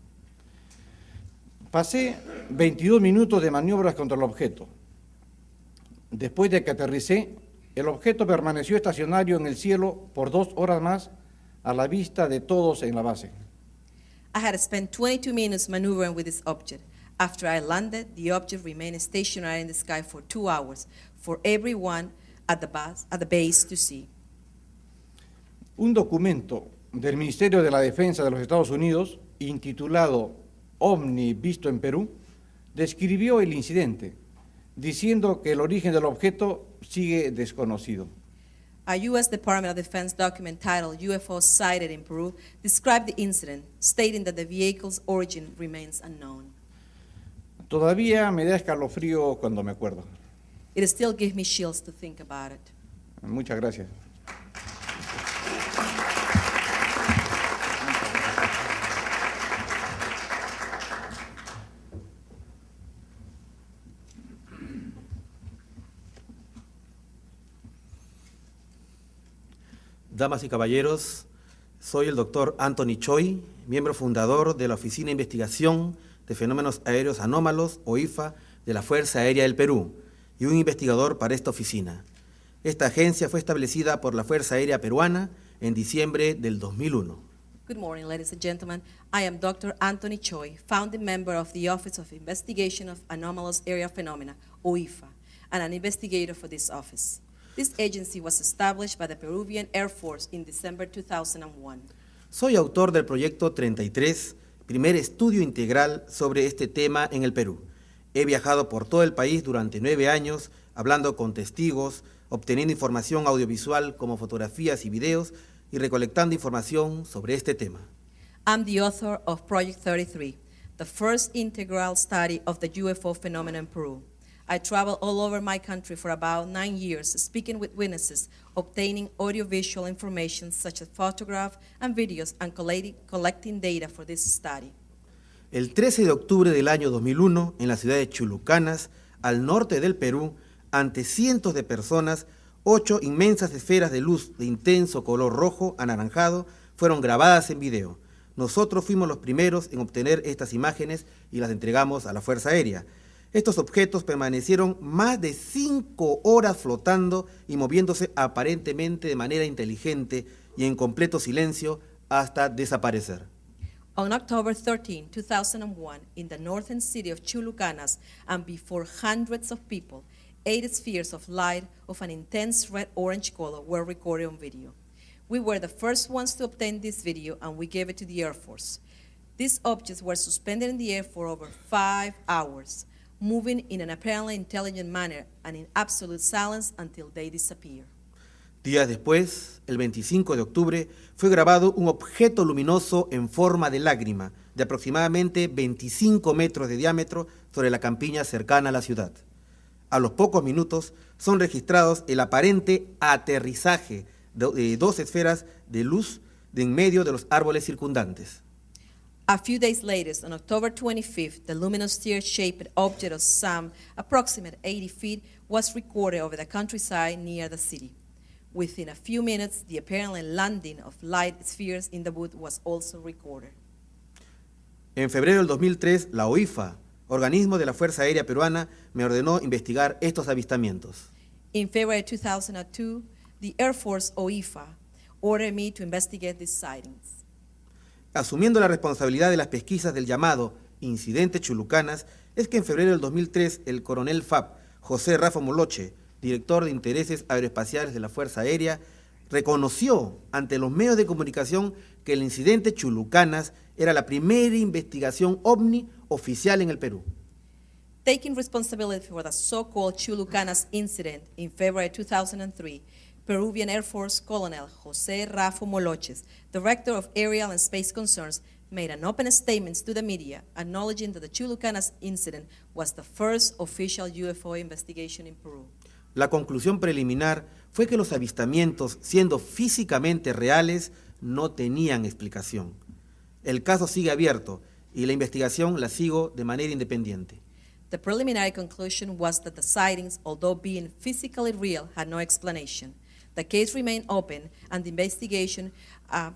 Pasé 22 minutos de maniobras contra el objeto. Después de que aterricé, el objeto permaneció estacionario en el cielo por 2 horas más a la vista de todos en la base. I had spent 22 minutes maneuvering with this object. After I landed, the object remained stationary in the sky for 2 hours for everyone at the base to see. Un documento del Ministerio de la Defensa de los Estados Unidos, intitulado OVNI visto en Perú, describió el incidente, diciendo que el origen del objeto sigue desconocido. A U.S. Department of Defense document titled UFOs Sighted in Peru described the incident, stating that the vehicle's origin remains unknown. Todavía me da escalofrío cuando me acuerdo. It still gives me chills to think about it. Muchas gracias. Damas y caballeros, soy el doctor Anthony Choi, miembro fundador de la Oficina de Investigación de Fenómenos Aéreos Anómalos, o IFA, de la Fuerza Aérea del Perú, y un investigador para esta oficina. Esta agencia fue establecida por la Fuerza Aérea Peruana en diciembre del 2001. Good morning, ladies and gentlemen. I am Dr. Anthony Choi, founding member of the Office of Investigation of Anomalous Area Phenomena, or IFA, and an investigator for this office. This agency was established by the Peruvian Air Force in December 2001. Soy autor del proyecto 33, primer estudio integral sobre este tema en el Perú. He viajado por todo el país durante 9 años, hablando con testigos, obteniendo información audiovisual como fotografías y videos y recolectando información sobre este tema. I'm the author of Project 33, the first integral study of the UFO phenomenon in Peru. I traveled all over my country for about 9 years, speaking with witnesses, obtaining audiovisual information such as photographs and videos, and collecting data for this study. El 13 de octubre del año 2001, en la ciudad de Chulucanas, al norte del Perú, ante cientos de personas, 8 inmensas esferas de luz de intenso color rojo anaranjado fueron grabadas en video. Nosotros fuimos los primeros en obtener estas imágenes y las entregamos a la Fuerza Aérea. Estos objetos permanecieron más de 5 horas flotando y moviéndose aparentemente de manera inteligente y en completo silencio hasta desaparecer. On October 13, 2001, in the northern city of Chulucanas, and before hundreds of people, 8 spheres of light of an intense red-orange color were recorded on video. We were the first ones to obtain this video, and we gave it to the Air Force. These objects were suspended in the air for over 5 hours. moving in an apparently intelligent manner and in absolute silence until they disappear. Días después, el 25 de octubre, fue grabado un objeto luminoso en forma de lágrima de aproximadamente 25 metros de diámetro sobre la campiña cercana a la ciudad. A los pocos minutos son registrados el aparente aterrizaje de dos esferas de luz de en medio de los árboles circundantes. A few days later, on October 25th, the luminous tear-shaped object of some approximate 80 feet was recorded over the countryside near the city. Within a few minutes, the apparent landing of light spheres in the wood was also recorded. En febrero del 2003, la OIFA, organismo de la Fuerza Aérea Peruana, me ordenó investigar estos avistamientos. In February 2002, the Air Force OIFA ordered me to investigate these sightings. Asumiendo la responsabilidad de las pesquisas del llamado Incidente Chulucanas, es que en febrero del 2003 el coronel FAP, José Rafa Moloche, director de Intereses Aeroespaciales de la Fuerza Aérea, reconoció ante los medios de comunicación que el incidente Chulucanas era la primera investigación ovni oficial en el Perú. Taking responsibility for the so-called Chulucanas incident in February 2003, Peruvian Air Force Colonel José Rafa Moloches, Director of Aerial and Space Concerns, made an open statement to the media acknowledging that the Chulucanas incident was the first official UFO investigation in Peru. La conclusión preliminar fue que los avistamientos, siendo físicamente reales, no tenían explicación. El caso sigue abierto y la investigación la sigo de manera independiente. The preliminary conclusion was that the sightings, although being physically real, had no explanation. The case remained open and the investigation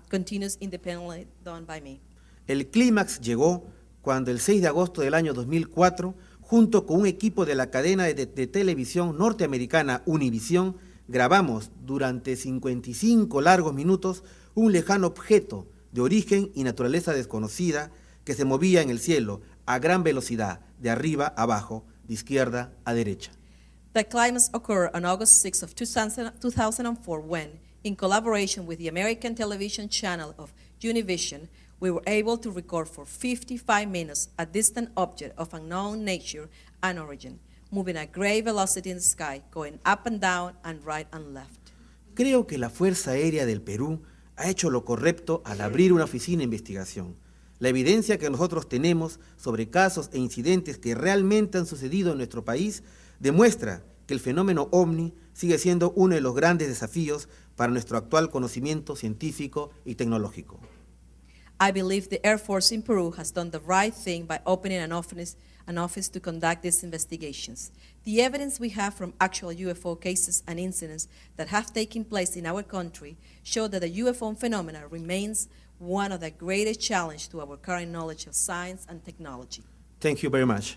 continues independently done by me. El clímax llegó cuando el 6 de agosto del año 2004, junto con un equipo de la cadena de televisión norteamericana Univision, grabamos durante 55 largos minutos un lejano objeto de origen y naturaleza desconocida que se movía en el cielo a gran velocidad, de arriba a abajo, de izquierda a derecha. The climax occurred on August 6 of 2004 when, in collaboration with the American television channel of Univision, we were able to record for 55 minutes a distant object of unknown nature and origin, moving at great velocity in the sky, going up and down and right and left. Creo que la Fuerza Aérea del Perú ha hecho lo correcto al abrir una oficina de investigación. La evidencia que nosotros tenemos sobre casos e incidentes que realmente han sucedido en nuestro país demuestra que el fenómeno ovni sigue siendo uno de los grandes desafíos para nuestro actual conocimiento científico y tecnológico. I believe the Air Force in Peru has done the right thing by opening an office to conduct these investigations. The evidence we have from actual UFO cases and incidents that have taken place in our country show that the UFO phenomenon remains one of the greatest challenges to our current knowledge of science and technology. Thank you very much.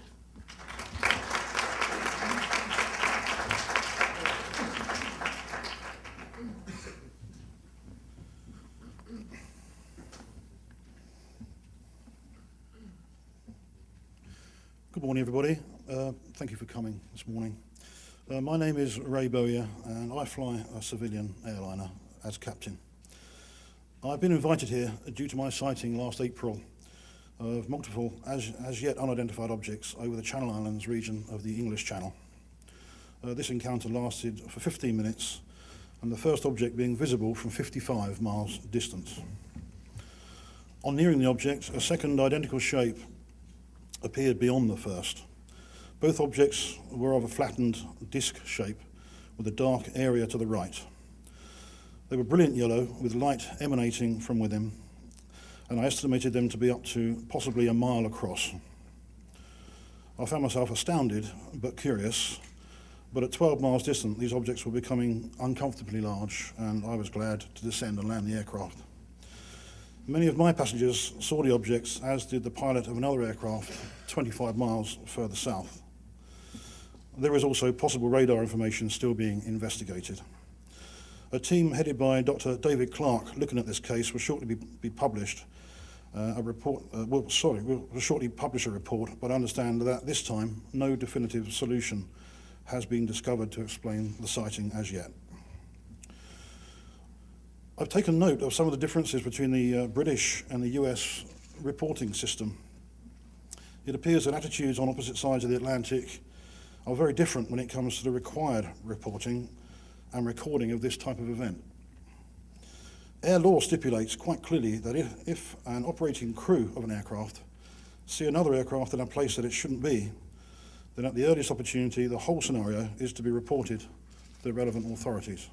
Good morning, everybody. Thank you for coming this morning. My name is Ray Bowyer, and I fly a civilian airliner as captain. I've been invited here due to my sighting last April of multiple as yet unidentified objects over the Channel Islands region of the English Channel. This encounter lasted for 15 minutes, and the first object being visible from 55 miles distance. On nearing the object, a second identical shape appeared beyond the first. Both objects were of a flattened disc shape with a dark area to the right. They were brilliant yellow with light emanating from within, and I estimated them to be up to possibly a mile across. I found myself astounded but curious, but at 12 miles distant these objects were becoming uncomfortably large, and I was glad to descend and land the aircraft. Many of my passengers saw the objects, as did the pilot of another aircraft 25 miles further south. There is also possible radar information still being investigated. A team headed by Dr. David Clark looking at this case will shortly be published will shortly publish a report, but I understand that this time no definitive solution has been discovered to explain the sighting as yet. I've taken note of some of the differences between the British and the US reporting system. it appears that attitudes on opposite sides of the Atlantic are very different when it comes to the required reporting and recording of this type of event. Air law stipulates quite clearly that if an operating crew of an aircraft see another aircraft in a place that it shouldn't be, then at the earliest opportunity, the whole scenario is to be reported to the relevant authorities.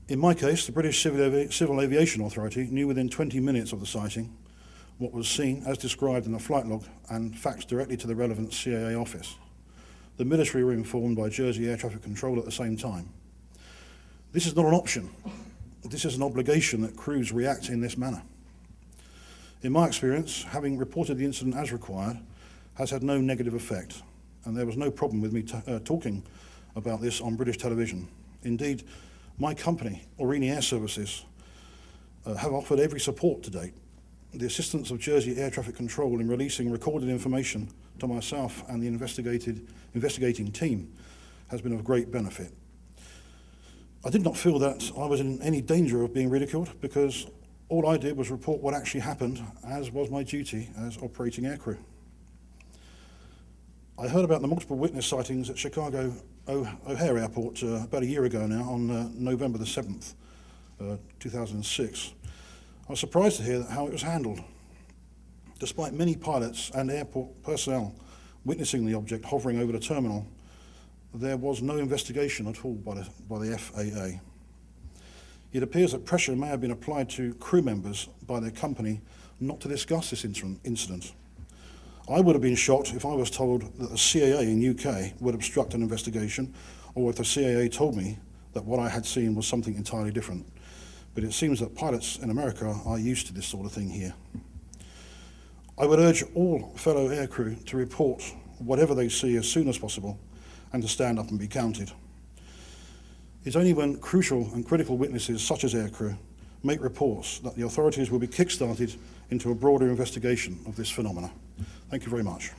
In my case, the British Civil Aviation Authority knew within 20 minutes of the sighting what was seen as described in the flight log and faxed directly to the relevant CAA office. The military were informed by Jersey Air Traffic Control at the same time. This is not an option. This is an obligation that crews react in this manner. In my experience, having reported the incident as required has had no negative effect, and there was no problem with me talking about this on British television. Indeed, my company, Aurigny Air Services, have offered every support to date. The assistance of Jersey Air Traffic Control in releasing recorded information to myself and the investigating team has been of great benefit. I did not feel that I was in any danger of being ridiculed because all I did was report what actually happened, as was my duty as operating aircrew. I heard about the multiple witness sightings at Chicago O'Hare Airport about a year ago now on November the 7th, 2006. I was surprised to hear how it was handled. Despite many pilots and airport personnel witnessing the object hovering over the terminal, there was no investigation at all by the FAA. It appears that pressure may have been applied to crew members by their company not to discuss this incident. I would have been shocked if I was told that the CAA in UK would obstruct an investigation, or if the CAA told me that what I had seen was something entirely different. But it seems that pilots in America are used to this sort of thing here. I would urge all fellow aircrew to report whatever they see as soon as possible and to stand up and be counted. It's only when crucial and critical witnesses such as aircrew make reports that the authorities will be kick-started into a broader investigation of this phenomena. Thank you very much.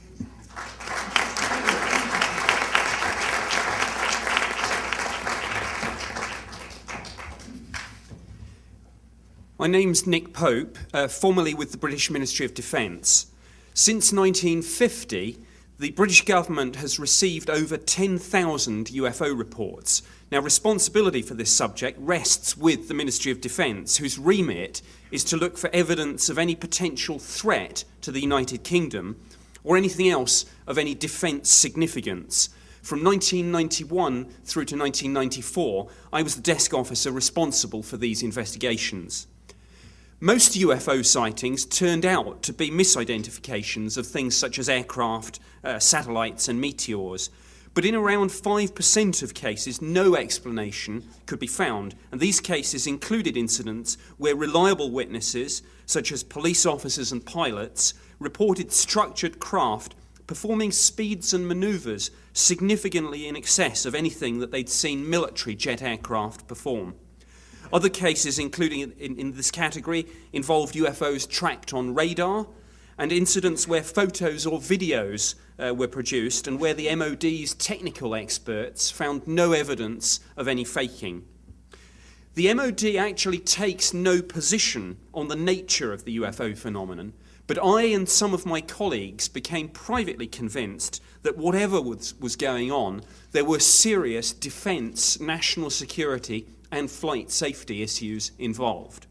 My name's Nick Pope, formerly with the British Ministry of Defence. Since 1950, the British government has received over 10,000 UFO reports. Now, responsibility for this subject rests with the Ministry of Defence, whose remit is to look for evidence of any potential threat to the United Kingdom or anything else of any defence significance. From 1991 through to 1994, I was the desk officer responsible for these investigations. Most UFO sightings turned out to be misidentifications of things such as aircraft, satellites and meteors. But in around 5% of cases, no explanation could be found. And these cases included incidents where reliable witnesses, such as police officers and pilots, reported structured craft performing speeds and manoeuvres significantly in excess of anything that they'd seen military jet aircraft perform. Other cases, including in this category, involved UFOs tracked on radar and incidents where photos or videos were produced and where the MOD's technical experts found no evidence of any faking. The MOD actually takes no position on the nature of the UFO phenomenon, but I and some of my colleagues became privately convinced that whatever was going on, there were serious defence, national security and flight safety issues involved.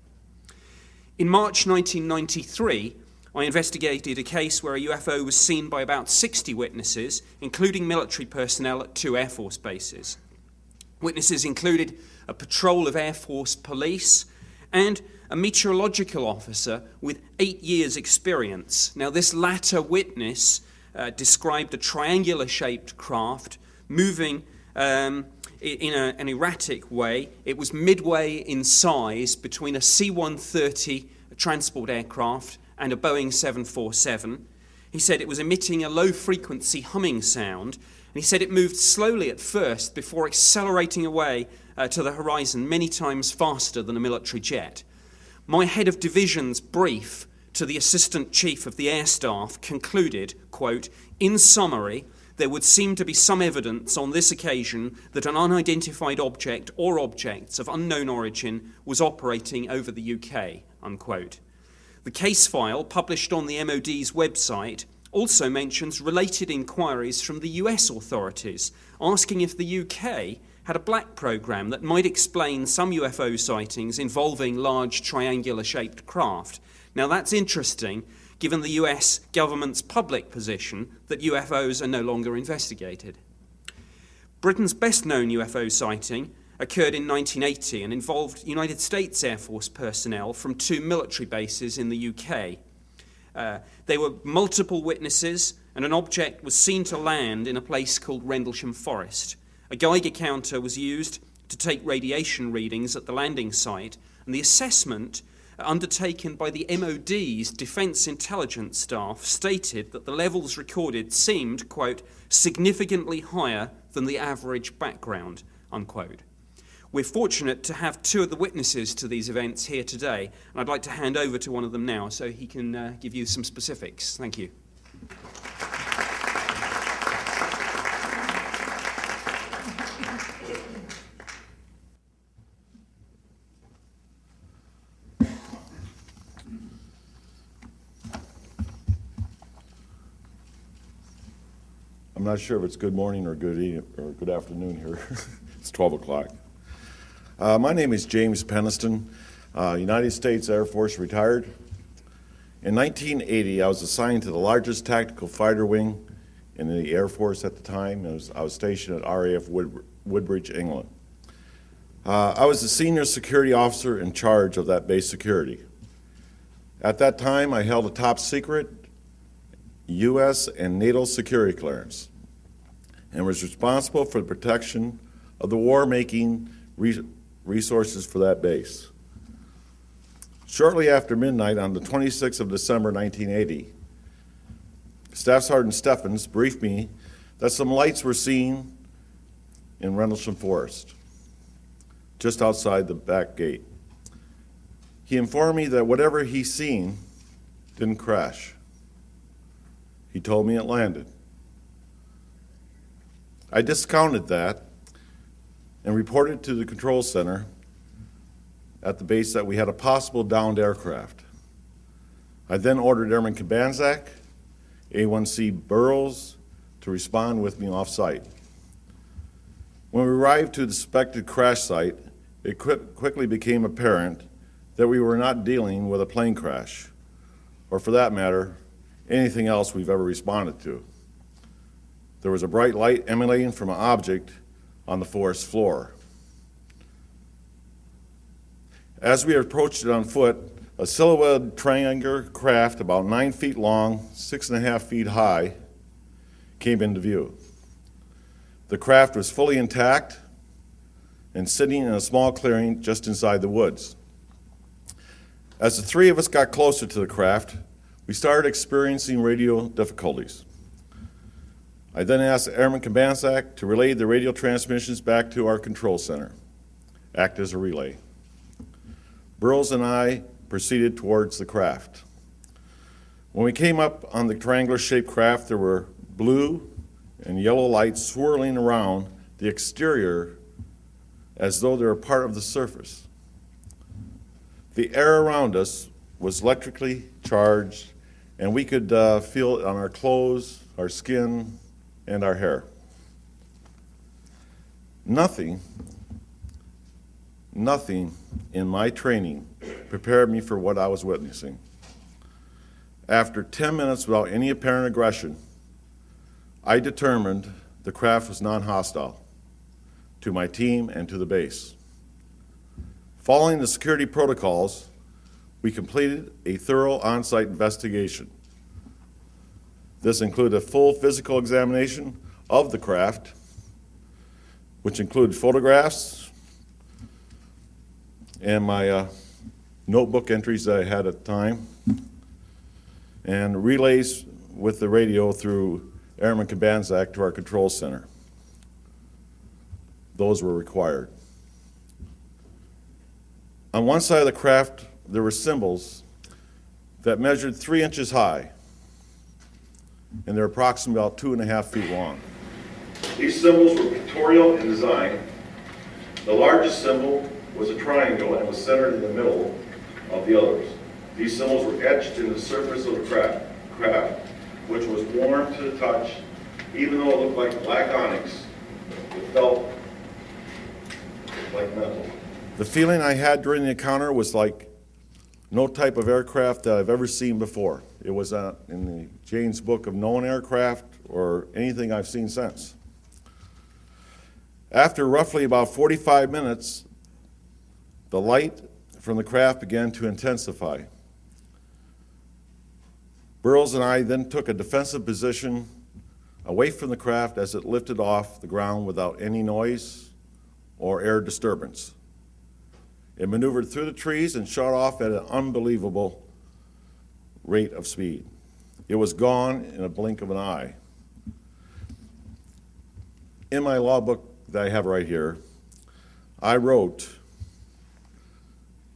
In March 1993, I investigated a case where a UFO was seen by about 60 witnesses, including military personnel at 2 Air Force bases. Witnesses included a patrol of Air Force police and a meteorological officer with 8 years' experience. Now, this latter witness described a triangular-shaped craft moving in an erratic way. It was midway in size between a C-130 transport aircraft and a Boeing 747. He said it was emitting a low-frequency humming sound, and he said it moved slowly at first before accelerating away to the horizon many times faster than a military jet. My head of division's brief to the Assistant Chief of the Air Staff concluded, quote, "In summary, there would seem to be some evidence on this occasion that an unidentified object or objects of unknown origin was operating over the UK," unquote. The case file, published on the MOD's website, also mentions related inquiries from the US authorities, asking if the UK had a black program that might explain some UFO sightings involving large triangular-shaped craft. Now that's interesting, given the US government's public position that UFOs are no longer investigated. Britain's best-known UFO sighting occurred in 1980 and involved United States Air Force personnel from 2 military bases in the UK. There were multiple witnesses, and an object was seen to land in a place called Rendlesham Forest. A Geiger counter was used to take radiation readings at the landing site, and the assessment undertaken by the MOD's Defence Intelligence staff stated that the levels recorded seemed, quote, significantly higher than the average background, unquote. We're fortunate to have 2 of the witnesses to these events here today, and I'd like to hand over to one of them now so he can give you some specifics. Thank you. I'm not sure if it's good morning or good evening or good afternoon here. It's 12 o'clock. My name is James Peniston, United States Air Force retired. In 1980, I was assigned to the largest tactical fighter wing in the Air Force at the time. I was stationed at RAF Woodbridge, England. I was the senior security officer in charge of that base security. At that time, I held a top secret U.S. and NATO security clearance and was responsible for the protection of the war-making resources for that base. Shortly after midnight on the 26th of December 1980, Staff Sergeant Steffens briefed me that some lights were seen in Rendlesham Forest, just outside the back gate. He informed me that whatever he seen didn't crash. He told me it landed. I discounted that and reported to the control center at the base that we had a possible downed aircraft. I then ordered Airman Kabanzak, A1C Burroughs to respond with me off-site. When we arrived to the suspected crash site, it quickly became apparent that we were not dealing with a plane crash, or for that matter, anything else we've ever responded to. There was a bright light emanating from an object on the forest floor. As we approached it on foot, a silhouetted triangular craft about 9 feet long, 6.5 feet high, came into view. The craft was fully intact and sitting in a small clearing just inside the woods. As the 3 of us got closer to the craft, we started experiencing radio difficulties. I then asked Airman Kabanzak to relay the radio transmissions back to our control center, act as a relay. Burroughs and I proceeded towards the craft. When we came up on the triangular-shaped craft, there were blue and yellow lights swirling around the exterior as though they were part of the surface. The air around us was electrically charged, and we could feel it on our clothes, our skin, and our hair. Nothing in my training prepared me for what I was witnessing. After 10 minutes without any apparent aggression, I determined the craft was non-hostile to my team and to the base. Following the security protocols, we completed a thorough on-site investigation. This included a full physical examination of the craft, which included photographs and my notebook entries that I had at the time, and relays with the radio through Airman Kabanzak to our control center. Those were required. On one side of the craft, there were symbols that measured 3 inches high, and they're approximately about 2.5 feet long. These symbols were pictorial in design. The largest symbol was a triangle and was centered in the middle of the others. These symbols were etched in the surface of the craft, which was warm to the touch. Even though it looked like black onyx, it felt like metal. The feeling I had during the encounter was like no type of aircraft that I've ever seen before. It was in the Jane's Book of Known Aircraft or anything I've seen since. After roughly about 45 minutes, the light from the craft began to intensify. Burroughs and I then took a defensive position away from the craft as it lifted off the ground without any noise or air disturbance. It maneuvered through the trees and shot off at an unbelievable rate of speed. It was gone in a blink of an eye. In my law book that I have right here, I wrote,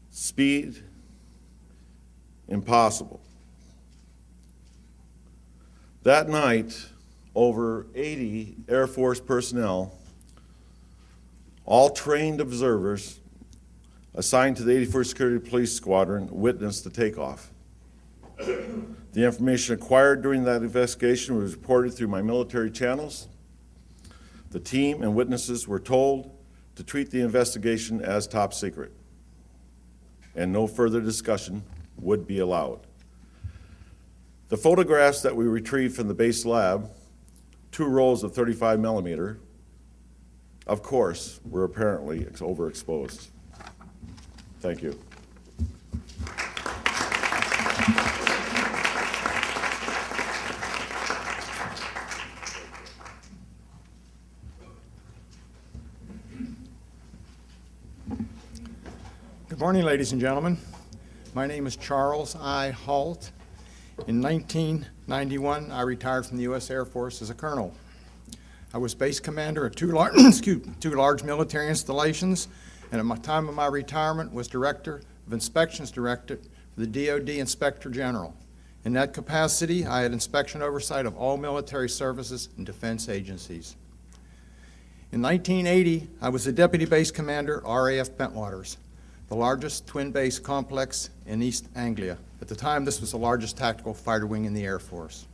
"Speed, impossible." That night, over 80 Air Force personnel, all trained observers assigned to the 81st Security Police Squadron, witnessed the takeoff. The information acquired during that investigation was reported through my military channels. The team and witnesses were told to treat the investigation as top secret, and no further discussion would be allowed. The photographs that we retrieved from the base lab, 2 rolls of 35 millimeter, of course, were apparently overexposed. Thank you. Good morning, ladies and gentlemen. My name is Charles I. Halt. In 1991, I retired from the U.S. Air Force as a colonel. I was base commander at two large military installations, and at my time of my retirement was Director of Inspections Directorate for the DoD Inspector General. In that capacity, I had inspection oversight of all military services and defense agencies. In 1980, I was the Deputy Base Commander, RAF Bentwaters, the largest twin base complex in East Anglia. At the time, this was the largest tactical fighter wing in the Air Force.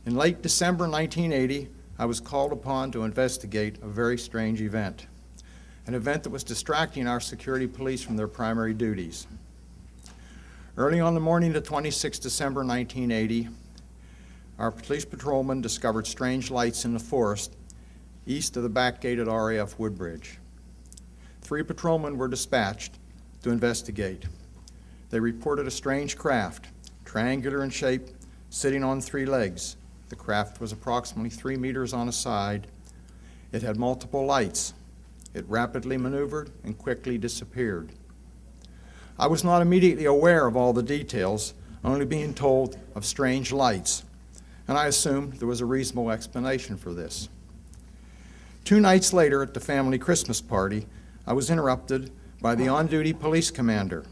In late December 1980, I was called upon to investigate a very strange event, an event that was distracting our security police from their primary duties. Early on the morning of 26 December 1980, our police patrolman discovered strange lights in the forest east of the back gate at RAF Woodbridge. 3 patrolmen were dispatched to investigate. They reported a strange craft, triangular in shape, sitting on 3 legs. The craft was approximately 3 meters on a side. It had multiple lights. It rapidly maneuvered and quickly disappeared. I was not immediately aware of all the details, only being told of strange lights, and I assumed there was a reasonable explanation for this. 2 nights later at the family Christmas party, I was interrupted by the on-duty police commander.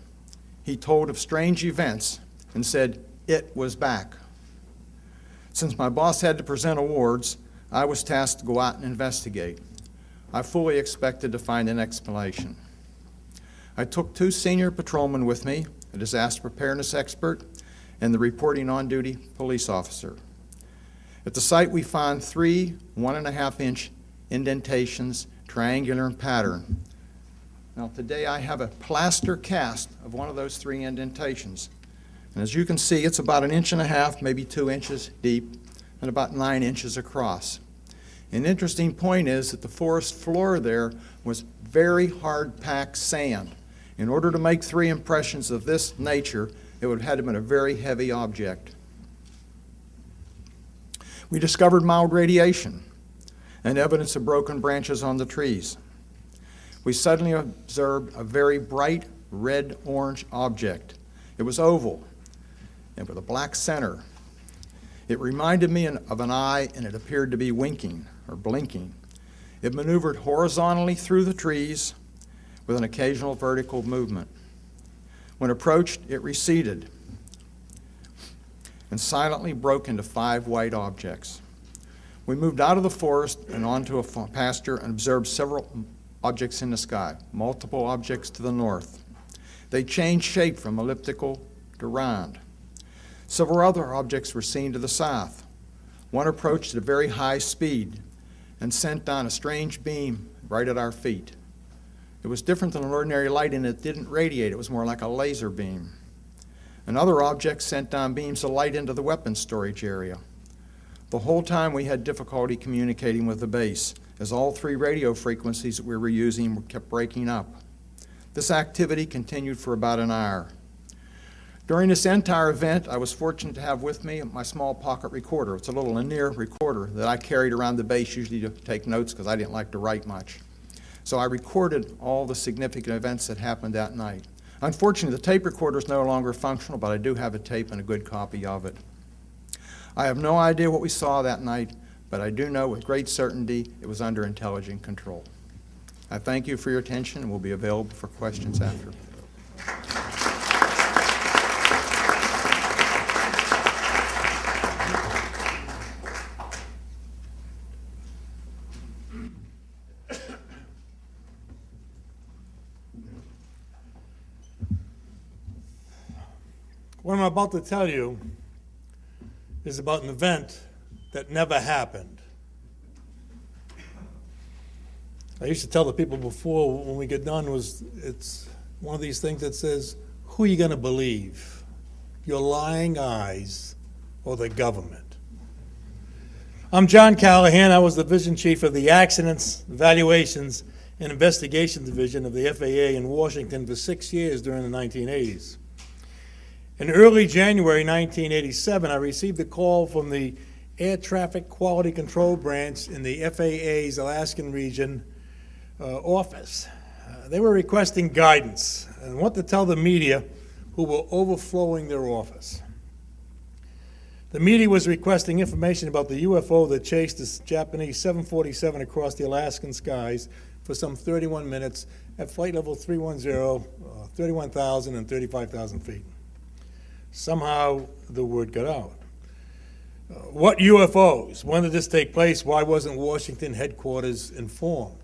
He told of strange events and said it was back. Since my boss had to present awards, I was tasked to go out and investigate. I fully expected to find an explanation. I took 2 senior patrolmen with me, a disaster preparedness expert, and the reporting on-duty police officer. At the site, we found 3 1.5-inch indentations, triangular in pattern. Now today I have a plaster cast of one of those 3 indentations. And as you can see, it's about 1.5 inches, maybe 2 inches deep, and about 9 inches across. An interesting point is that the forest floor there was very hard-packed sand. In order to make 3 impressions of this nature, it would have had to have been a very heavy object. We discovered mild radiation and evidence of broken branches on the trees. We suddenly observed a very bright red-orange object. It was oval and with a black center. It reminded me of an eye, and it appeared to be winking or blinking. It maneuvered horizontally through the trees with an occasional vertical movement. When approached, it receded and silently broke into 5 white objects. We moved out of the forest and onto a pasture and observed several objects in the sky, multiple objects to the north. They changed shape from elliptical around. Several other objects were seen to the south. One approached at a very high speed and sent down a strange beam right at our feet. It was different than an ordinary light in it didn't radiate. It was more like a laser beam. Another object sent down beams of light into the weapons storage area. The whole time we had difficulty communicating with the base, as all three radio frequencies that we were using kept breaking up. This activity continued for about an hour. During this entire event, I was fortunate to have with me my small pocket recorder. It's a little linear recorder that I carried around the base usually to take notes because I didn't like to write much. So I recorded all the significant events that happened that night. Unfortunately, the tape recorder is no longer functional, but I do have a tape and a good copy of it. I have no idea what we saw that night, but I do know with great certainty it was under intelligent control. I thank you for your attention and will be available for questions after. What I'm about to tell you is about an event that never happened. I used to tell the people before when we get done it's one of these things that says, who are you going to believe? Your lying eyes or the government? I'm John Callahan. I was the division chief of the Accidents, Evaluations, and Investigation Division of the FAA in Washington for 6 years during the 1980s. In early January 1987, I received a call from the Air Traffic Quality Control Branch in the FAA's Alaskan region office. They were requesting guidance and what to tell the media who were overflowing their office. The media was requesting information about the UFO that chased this Japanese 747 across the Alaskan skies for some 31 minutes at flight level 310, 31,000 and 35,000 feet. Somehow the word got out. What UFOs? When did this take place? Why wasn't Washington headquarters informed?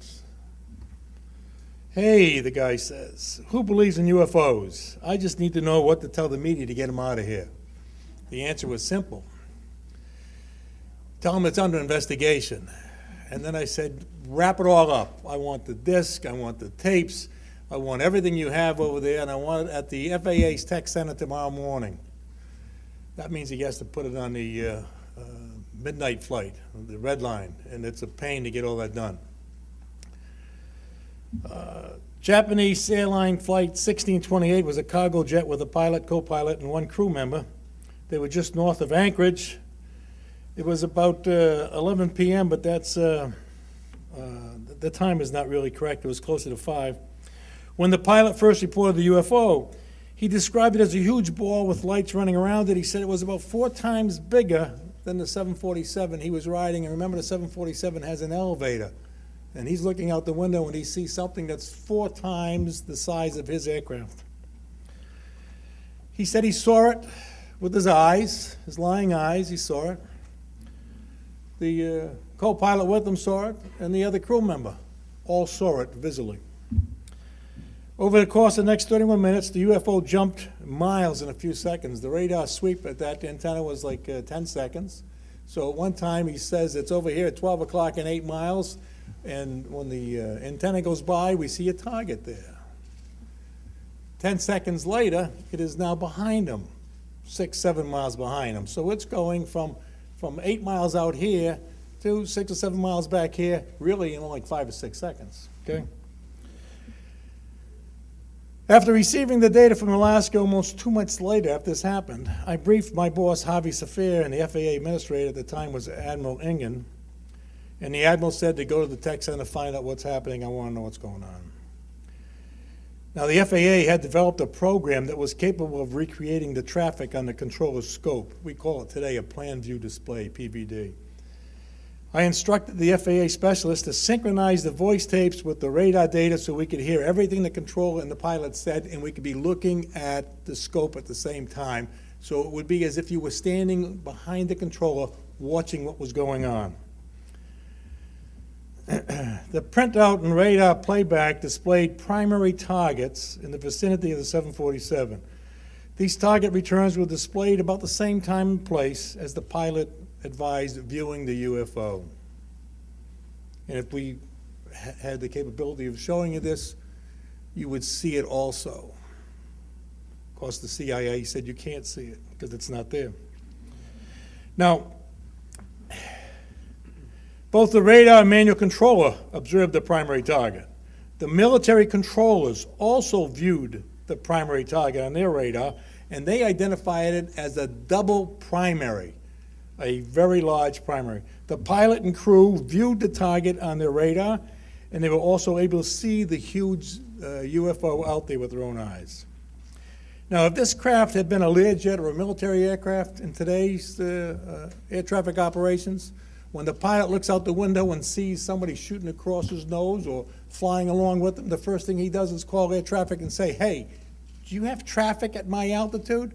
Hey, the guy says, who believes in UFOs? I just need to know what to tell the media to get them out of here. The answer was simple. Tell them it's under investigation. And then I said, wrap it all up. I want the disc, I want the tapes, I want everything you have over there, and I want it at the FAA's Tech Center tomorrow morning. That means he has to put it on the midnight flight, the red line, and it's a pain to get all that done. Japanese airline flight 1628 was a cargo jet with a pilot, co-pilot, and one crew member. They were just north of Anchorage. It was about 11 p.m., but that's the time is not really correct. It was closer to 5. When the pilot first reported the UFO, he described it as a huge ball with lights running around it. He said it was about 4 times bigger than the 747 he was riding. And remember, the 747 has an elevator. And he's looking out the window and he sees something that's 4 times the size of his aircraft. He said he saw it with his eyes, his lying eyes, he saw it. The co-pilot with him saw it, and the other crew member all saw it visually. Over the course of the next 31 minutes, the UFO jumped miles in a few seconds. The radar sweep at that antenna was like 10 seconds. So at one time he says it's over here at 12 o'clock and 8 miles, and when the antenna goes by, we see a target there. 10 seconds later, it is now behind him, 6, 7 miles behind him. So it's going from 8 miles out here to 6 or 7 miles back here, really in like 5 or 6 seconds, okay? After receiving the data from Alaska almost 2 months later after this happened, I briefed my boss, Harvey Safir, and the FAA administrator at the time was Admiral Ingen. And the Admiral said to go to the Tech Center, find out what's happening, I want to know what's going on. Now, the FAA had developed a program that was capable of recreating the traffic on the controller's scope. We call it today a plan view display, PVD. I instructed the FAA specialist to synchronize the voice tapes with the radar data so we could hear everything the controller and the pilot said, and we could be looking at the scope at the same time. So it would be as if you were standing behind the controller watching what was going on. The printout and radar playback displayed primary targets in the vicinity of the 747. These target returns were displayed about the same time and place as the pilot advised viewing the UFO. And if we had the capability of showing you this, you would see it also. Of course, the CIA said you can't see it because it's not there. Now, both the radar and manual controller observed the primary target. The military controllers also viewed the primary target on their radar, and they identified it as a double primary, a very large primary. The pilot and crew viewed the target on their radar, and they were also able to see the huge UFO out there with their own eyes. Now, if this craft had been a Learjet or a military aircraft in today's air traffic operations, when the pilot looks out the window and sees somebody shooting across his nose or flying along with him, the first thing he does is call air traffic and say, "Hey, do you have traffic at my altitude?"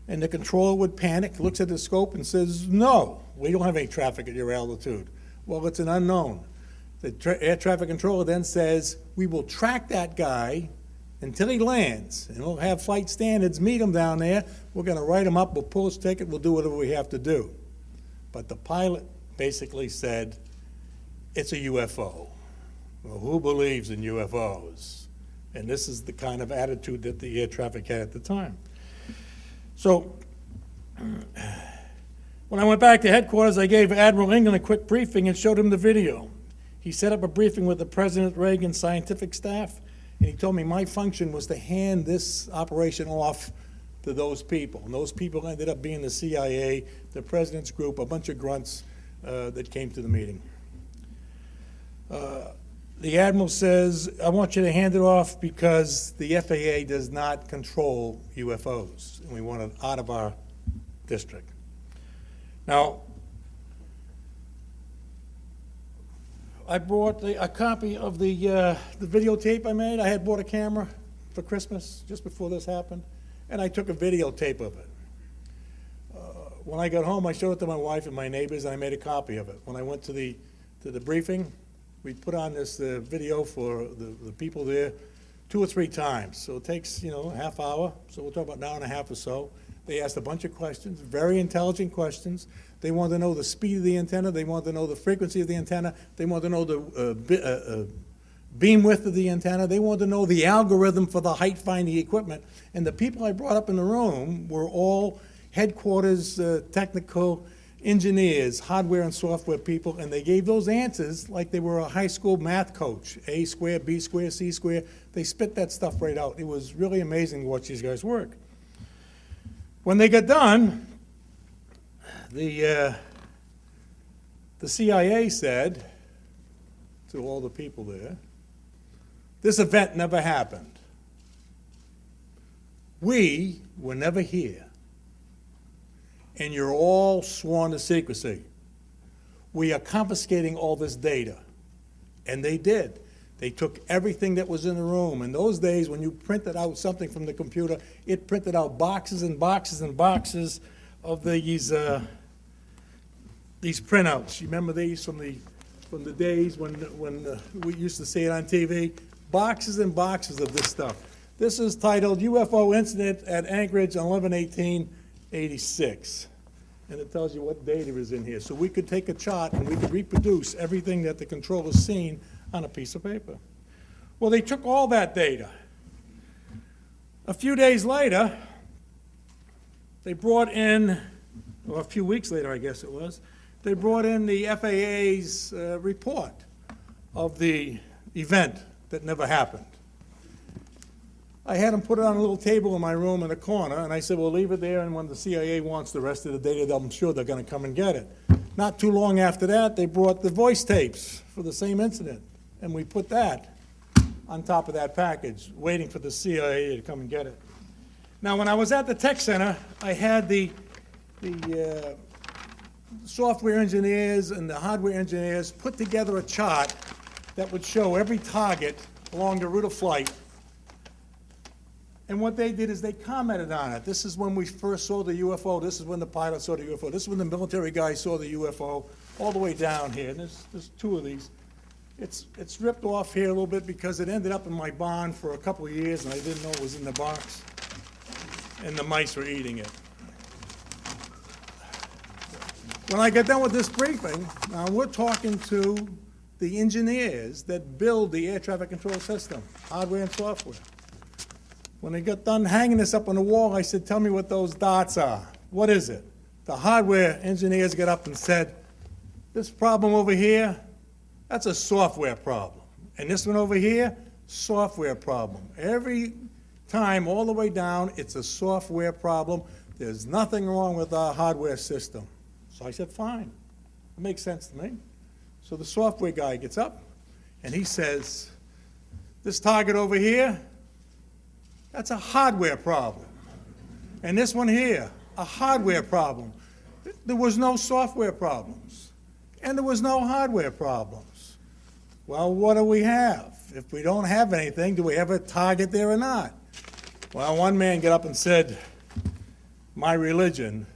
And the controller would panic, looks at the scope and says, "No, we don't have any traffic at your altitude." Well, it's an unknown. The air traffic controller then says, "We will track that guy until he lands, and we'll have flight standards meet him down there. We're going to write him up, we'll pull his ticket, we'll do whatever we have to do." But the pilot basically said, "It's a UFO." Well, who believes in UFOs? And this is the kind of attitude that the air traffic had at the time. So when I went back to headquarters, I gave Admiral England a quick briefing and showed him the video. He set up a briefing with the President Reagan scientific staff, and he told me my function was to hand this operation off to those people. And those people ended up being the CIA, the President's group, a bunch of grunts that came to the meeting. The Admiral says, "I want you to hand it off because the FAA does not control UFOs, and we want it out of our district." Now, I brought a copy of the videotape I made. I had bought a camera for Christmas just before this happened, and I took a videotape of it. When I got home, I showed it to my wife and my neighbors, and I made a copy of it. When I went to the briefing, we put on this video for the people there 2 or 3 times. So it takes, a half hour, so we'll talk about an hour and a half or so. They asked a bunch of questions, very intelligent questions. They wanted to know the speed of the antenna. They wanted to know the frequency of the antenna. They wanted to know the beam width of the antenna. They wanted to know the algorithm for the height-finding equipment. And the people I brought up in the room were all headquarters technical engineers, hardware and software people, and they gave those answers like they were a high school math coach. A squared, B squared, C squared. They spit that stuff right out. It was really amazing to watch these guys work. When they got done, the CIA said to all the people there, "This event never happened. We were never here. And you're all sworn to secrecy. We are confiscating all this data." And they did. They took everything that was in the room. In those days, when you printed out something from the computer, it printed out boxes and boxes and boxes of these printouts. You remember these from the days when we used to see it on TV? Boxes and boxes of this stuff. This is titled "UFO Incident at Anchorage on 11/18/86." And it tells you what data is in here. So we could take a chart and we could reproduce everything that the controller's seen on a piece of paper. Well, they took all that data. A few days later, they brought in, or a few weeks later, I guess it was, they brought in the FAA's report of the event that never happened. I had them put it on a little table in my room in a corner, and I said, "Well, leave it there, and when the CIA wants the rest of the data, I'm sure they're going to come and get it." Not too long after that, they brought the voice tapes for the same incident, and we put that on top of that package, waiting for the CIA to come and get it. Now, when I was at the tech center, I had the software engineers and the hardware engineers put together a chart that would show every target along the route of flight. And what they did is they commented on it. This is when we first saw the UFO. This is when the pilot saw the UFO. This is when the military guy saw the UFO, all the way down here. And there's 2 of these. It's ripped off here a little bit because it ended up in my barn for a couple of years, and I didn't know it was in the box. and the mice were eating it. When I get done with this briefing, now we're talking to the engineers that build the air traffic control system, hardware and software. When they got done hanging this up on the wall, I said, tell me what those dots are. What is it? The hardware engineers got up and said, this problem over here, that's a software problem. And this one over here, software problem. Every time, all the way down, it's a software problem. There's nothing wrong with our hardware system. So I said, fine. It makes sense to me. So the software guy gets up, and he says, this target over here, that's a hardware problem. And this one here, a hardware problem. There was no software problems, and there was no hardware problems. Well, what do we have? If we don't have anything, do we have a target there or not? Well, one man got up and said, my religion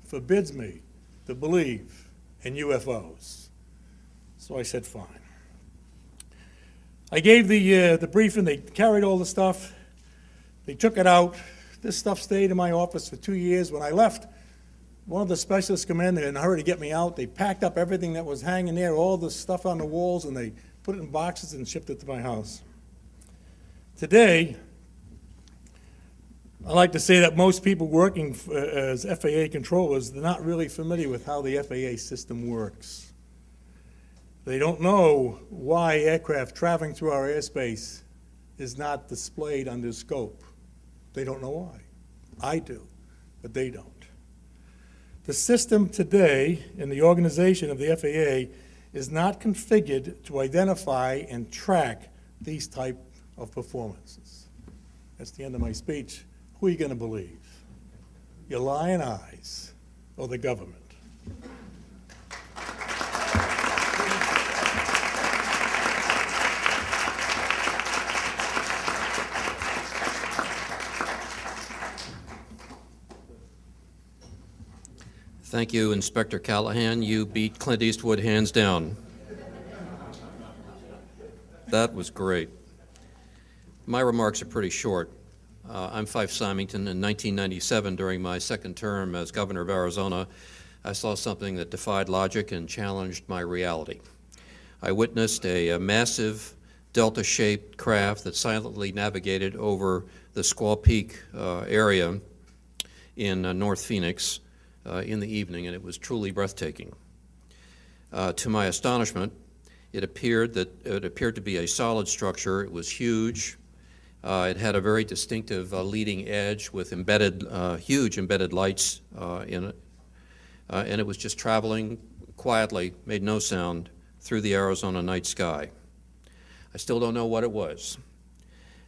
forbids me to believe in UFOs. So I said, fine. I gave the briefing. They carried all the stuff. They took it out. This stuff stayed in my office for 2 years. When I left, one of the specialists came in a hurry to get me out. They packed up everything that was hanging there, all the stuff on the walls, and they put it in boxes and shipped it to my house. Today, I like to say that most people working as FAA controllers, they're not really familiar with how the FAA system works. They don't know why aircraft traveling through our airspace is not displayed under scope. They don't know why. I do, but they don't. The system today in the organization of the FAA is not configured to identify and track these type of performances. That's the end of my speech. Who are you going to believe? Your lying eyes or the government? Thank you, Inspector Callahan. You beat Clint Eastwood hands down. That was great. My remarks are pretty short. I'm Fife Symington. In 1997, during my second term as governor of Arizona, I saw something that defied logic and challenged my reality. I witnessed a massive delta-shaped craft that silently navigated over the Squaw Peak area in North Phoenix in the evening, and it was truly breathtaking. To my astonishment, it appeared to be a solid structure. It was huge. It had a very distinctive leading edge with huge embedded lights in it, and it was just traveling quietly, made no sound, through the Arizona night sky. I still don't know what it was.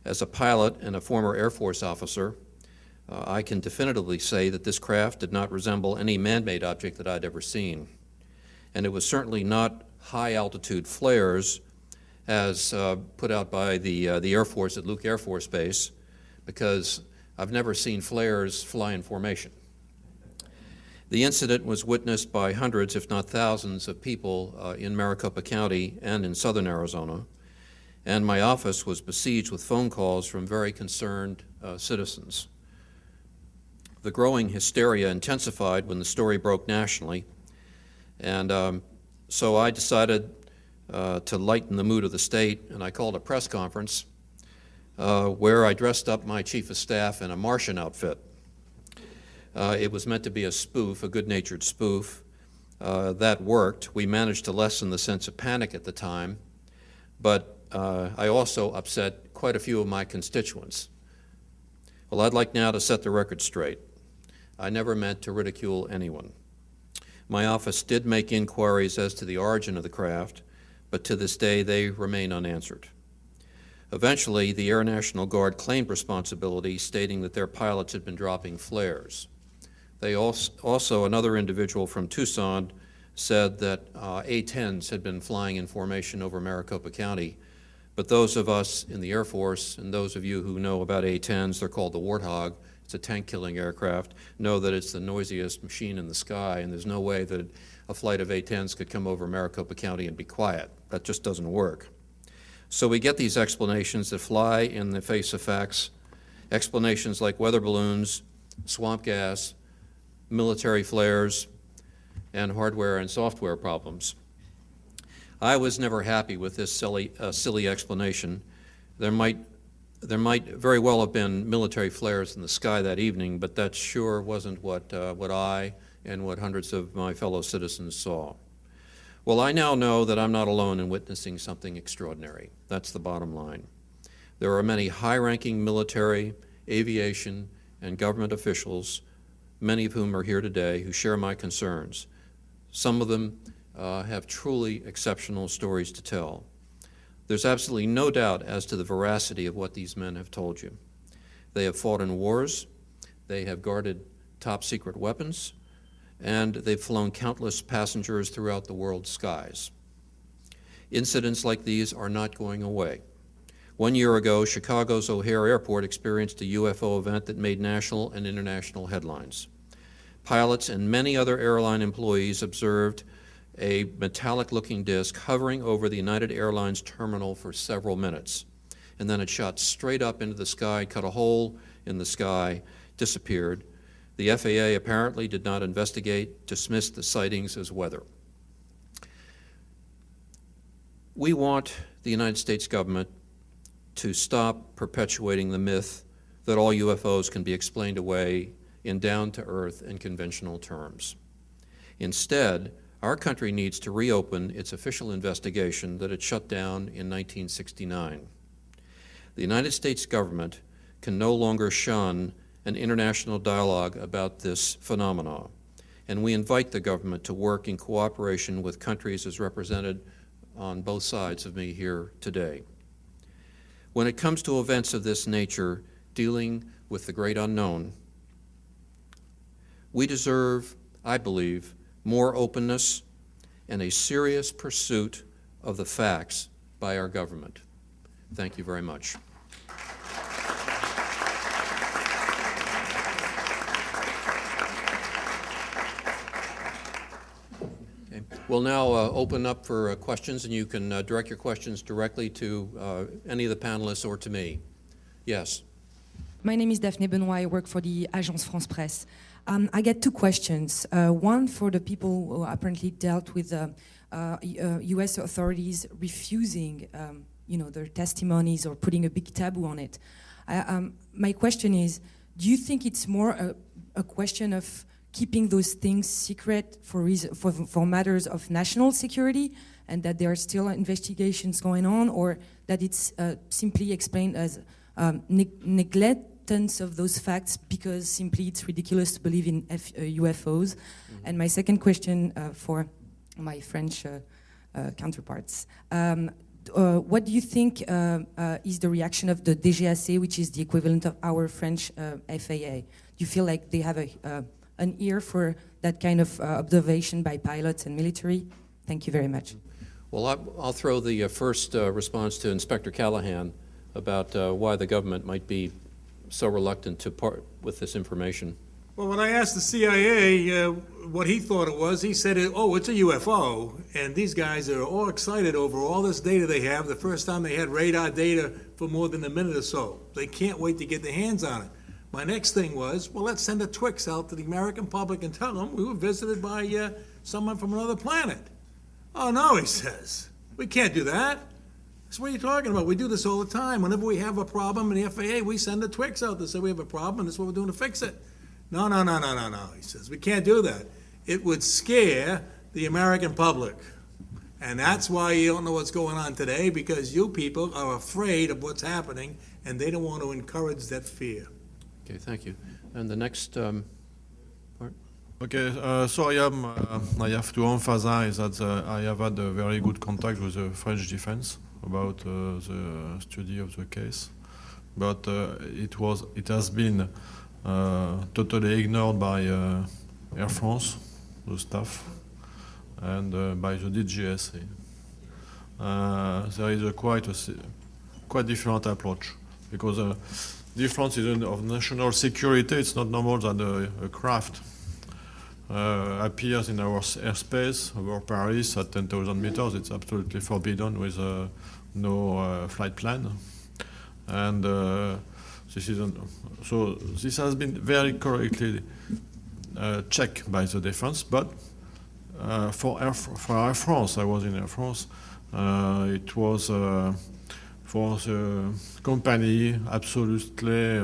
As a pilot and a former Air Force officer, I can definitively say that this craft did not resemble any man-made object that I'd ever seen. And it was certainly not high-altitude flares as put out by the Air Force at Luke Air Force Base, because I've never seen flares fly in formation. The incident was witnessed by hundreds, if not thousands, of people in Maricopa County and in southern Arizona, and my office was besieged with phone calls from very concerned citizens. The growing hysteria intensified when the story broke nationally, and so I decided to lighten the mood of the state, and I called a press conference where I dressed up my chief of staff in a Martian outfit. It was meant to be a spoof, a good-natured spoof. That worked. We managed to lessen the sense of panic at the time, but I also upset quite a few of my constituents. Well, I'd like now to set the record straight. I never meant to ridicule anyone. My office did make inquiries as to the origin of the craft, but to this day they remain unanswered. Eventually, the Air National Guard claimed responsibility, stating that their pilots had been dropping flares. They also, another individual from Tucson said that A-10s had been flying in formation over Maricopa County, but those of us in the Air Force, and those of you who know about A-10s, they're called the Warthog, it's a tank-killing aircraft, know that it's the noisiest machine in the sky, and there's no way that a flight of A-10s could come over Maricopa County and be quiet. That just doesn't work. So we get these explanations that fly in the face of facts, explanations like weather balloons, swamp gas, military flares, and hardware and software problems. I was never happy with this silly explanation. There might very well have been military flares in the sky that evening, but that sure wasn't what I and what hundreds of my fellow citizens saw. Well, I now know that I'm not alone in witnessing something extraordinary. That's the bottom line. There are many high-ranking military, aviation, and government officials, many of whom are here today, who share my concerns. Some of them have truly exceptional stories to tell. There's absolutely no doubt as to the veracity of what these men have told you. They have fought in wars, they have guarded top-secret weapons, and they've flown countless passengers throughout the world's skies. Incidents like these are not going away. 1 year ago, Chicago's O'Hare Airport experienced a UFO event that made national and international headlines. Pilots and many other airline employees observed a metallic-looking disc hovering over the United Airlines terminal for several minutes, and then it shot straight up into the sky, cut a hole in the sky, disappeared. The FAA apparently did not investigate, dismissed the sightings as weather. We want the United States government to stop perpetuating the myth that all UFOs can be explained away in down-to-earth and conventional terms. Instead, our country needs to reopen its official investigation that it shut down in 1969. The United States government can no longer shun an international dialogue about this phenomenon, and we invite the government to work in cooperation with countries as represented on both sides of me here today. When it comes to events of this nature, dealing with the great unknown, we deserve, I believe, more openness and a serious pursuit of the facts by our government. Thank you very much. Okay. We'll now open up for questions, and you can direct your questions directly to any of the panelists or to me. Yes. My name is Daphne Benoit. I work for the Agence France Presse. I get two questions. One for the people who apparently dealt with U.S. authorities refusing, their testimonies or putting a big taboo on it. My question is, do you think it's more a question of keeping those things secret for matters of national security, and that there are still investigations going on, or that it's simply explained as neglect of those facts because simply it's ridiculous to believe in UFOs? Mm-hmm. And my second question for my French counterparts. What do you think is the reaction of the DGAC, which is the equivalent of our French FAA? Do you feel like they have an ear for that kind of observation by pilots and military? Thank you very much. Well, I'll throw the first response to Inspector Callahan about why the government might be so reluctant to part with this information. Well, when I asked the CIA what he thought it was, he said, oh, it's a UFO. And these guys are all excited over all this data they have. The first time they had radar data for more than a minute or so. They can't wait to get their hands on it. My next thing was, well, let's send a Twix out to the American public and tell them we were visited by someone from another planet. Oh, no, he says. We can't do that. So what are you talking about? We do this all the time. Whenever we have a problem in the FAA, we send a Twix out to say we have a problem and this is what we're doing to fix it. No, he says. We can't do that. It would scare the American public. And that's why you don't know what's going on today, because you people are afraid of what's happening and they don't want to encourage that fear. Okay, thank you. And the next part? Okay, so I have to emphasize that I have had a very good contact with the French defense about the study of the case, but it has been totally ignored by Air France, the staff, and by the DGAC. There is a quite different approach, because difference of national security. It's not normal that a craft appears in our airspace over Paris at 10,000 meters. It's absolutely forbidden with no flight plan. And So this has been very correctly checked by the defense, but for Air France, I was in Air France, it was for the company absolutely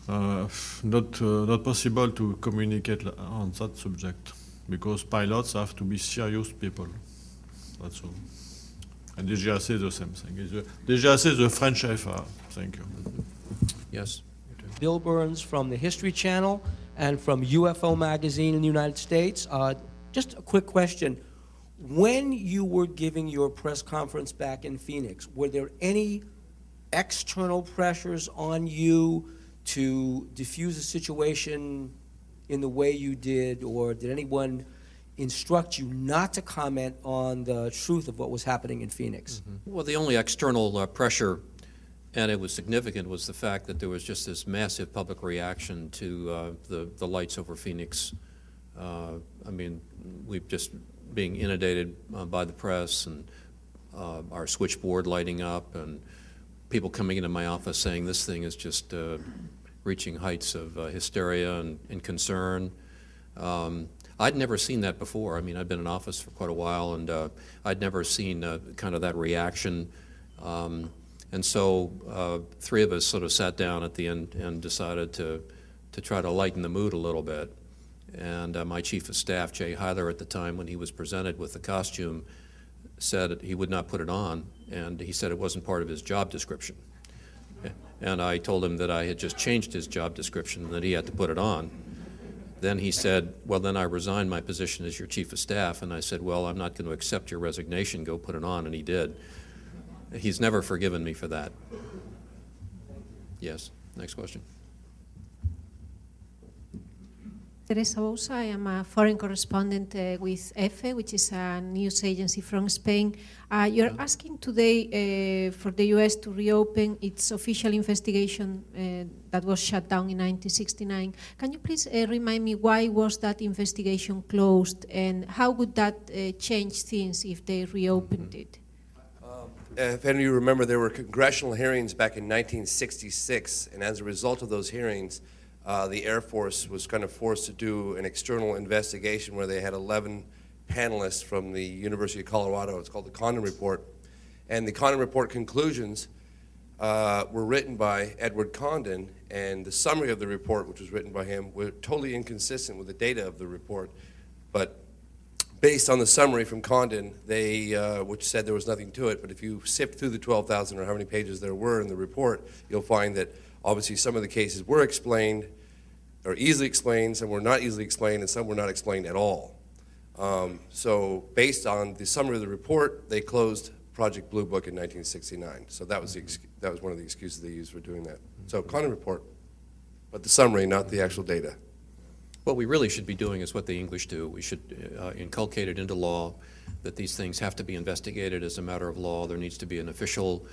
not possible to communicate on that subject, because pilots have to be serious people. That's all. And DGAC is the same thing. DGAC is the French FA. Thank you. Yes. Bill Burns from the History Channel and from UFO Magazine in the United States. Just a quick question. When you were giving your press conference back in Phoenix, were there any external pressures on you to diffuse the situation in the way you did, or did anyone instruct you not to comment on the truth of what was happening in Phoenix? Well, the only external pressure, and it was significant, was the fact that there was just this massive public reaction to the lights over Phoenix. I mean, we've just being inundated by the press, and our switchboard lighting up, and people coming into my office saying this thing is just reaching heights of hysteria and concern. I'd never seen that before. I mean, I'd been in office for quite a while, and I'd never seen kind of that reaction. And so three of us sort of sat down at the end and decided to try to lighten the mood a little bit. And my chief of staff, Jay Heiler, at the time when he was presented with the costume, said he would not put it on, and he said it wasn't part of his job description. And I told him that I had just changed his job description and that he had to put it on. Then he said, well, then I resigned my position as your chief of staff. And I said, well, I'm not going to accept your resignation. Go put it on. And he did. He's never forgiven me for that. Yes. Next question. Teresa Bouza, I am a foreign correspondent with EFE, which is a news agency from Spain. You're asking today for the US to reopen its official investigation that was shut down in 1969. Can you please remind me why was that investigation closed, and how would that change things if they reopened it? If any of you remember, there were congressional hearings back in 1966, and as a result of those hearings, the Air Force was kind of forced to do an external investigation where they had 11 panelists from the University of Colorado. It's called the Condon Report. And the Condon Report conclusions were written by Edward Condon, and the summary of the report, which was written by him, were totally inconsistent with the data of the report. But based on the summary from Condon, they, which said there was nothing to it, but if you sift through the 12,000 or how many pages there were in the report, you'll find that obviously some of the cases were explained, or easily explained, some were not easily explained, and some were not explained at all. So based on the summary of the report, they closed Project Blue Book in 1969. So that was one of the excuses they used for doing that. So Condon Report, but the summary, not the actual data. What we really should be doing is what the English do. We should inculcate it into law that these things have to be investigated as a matter of law. There needs to be an official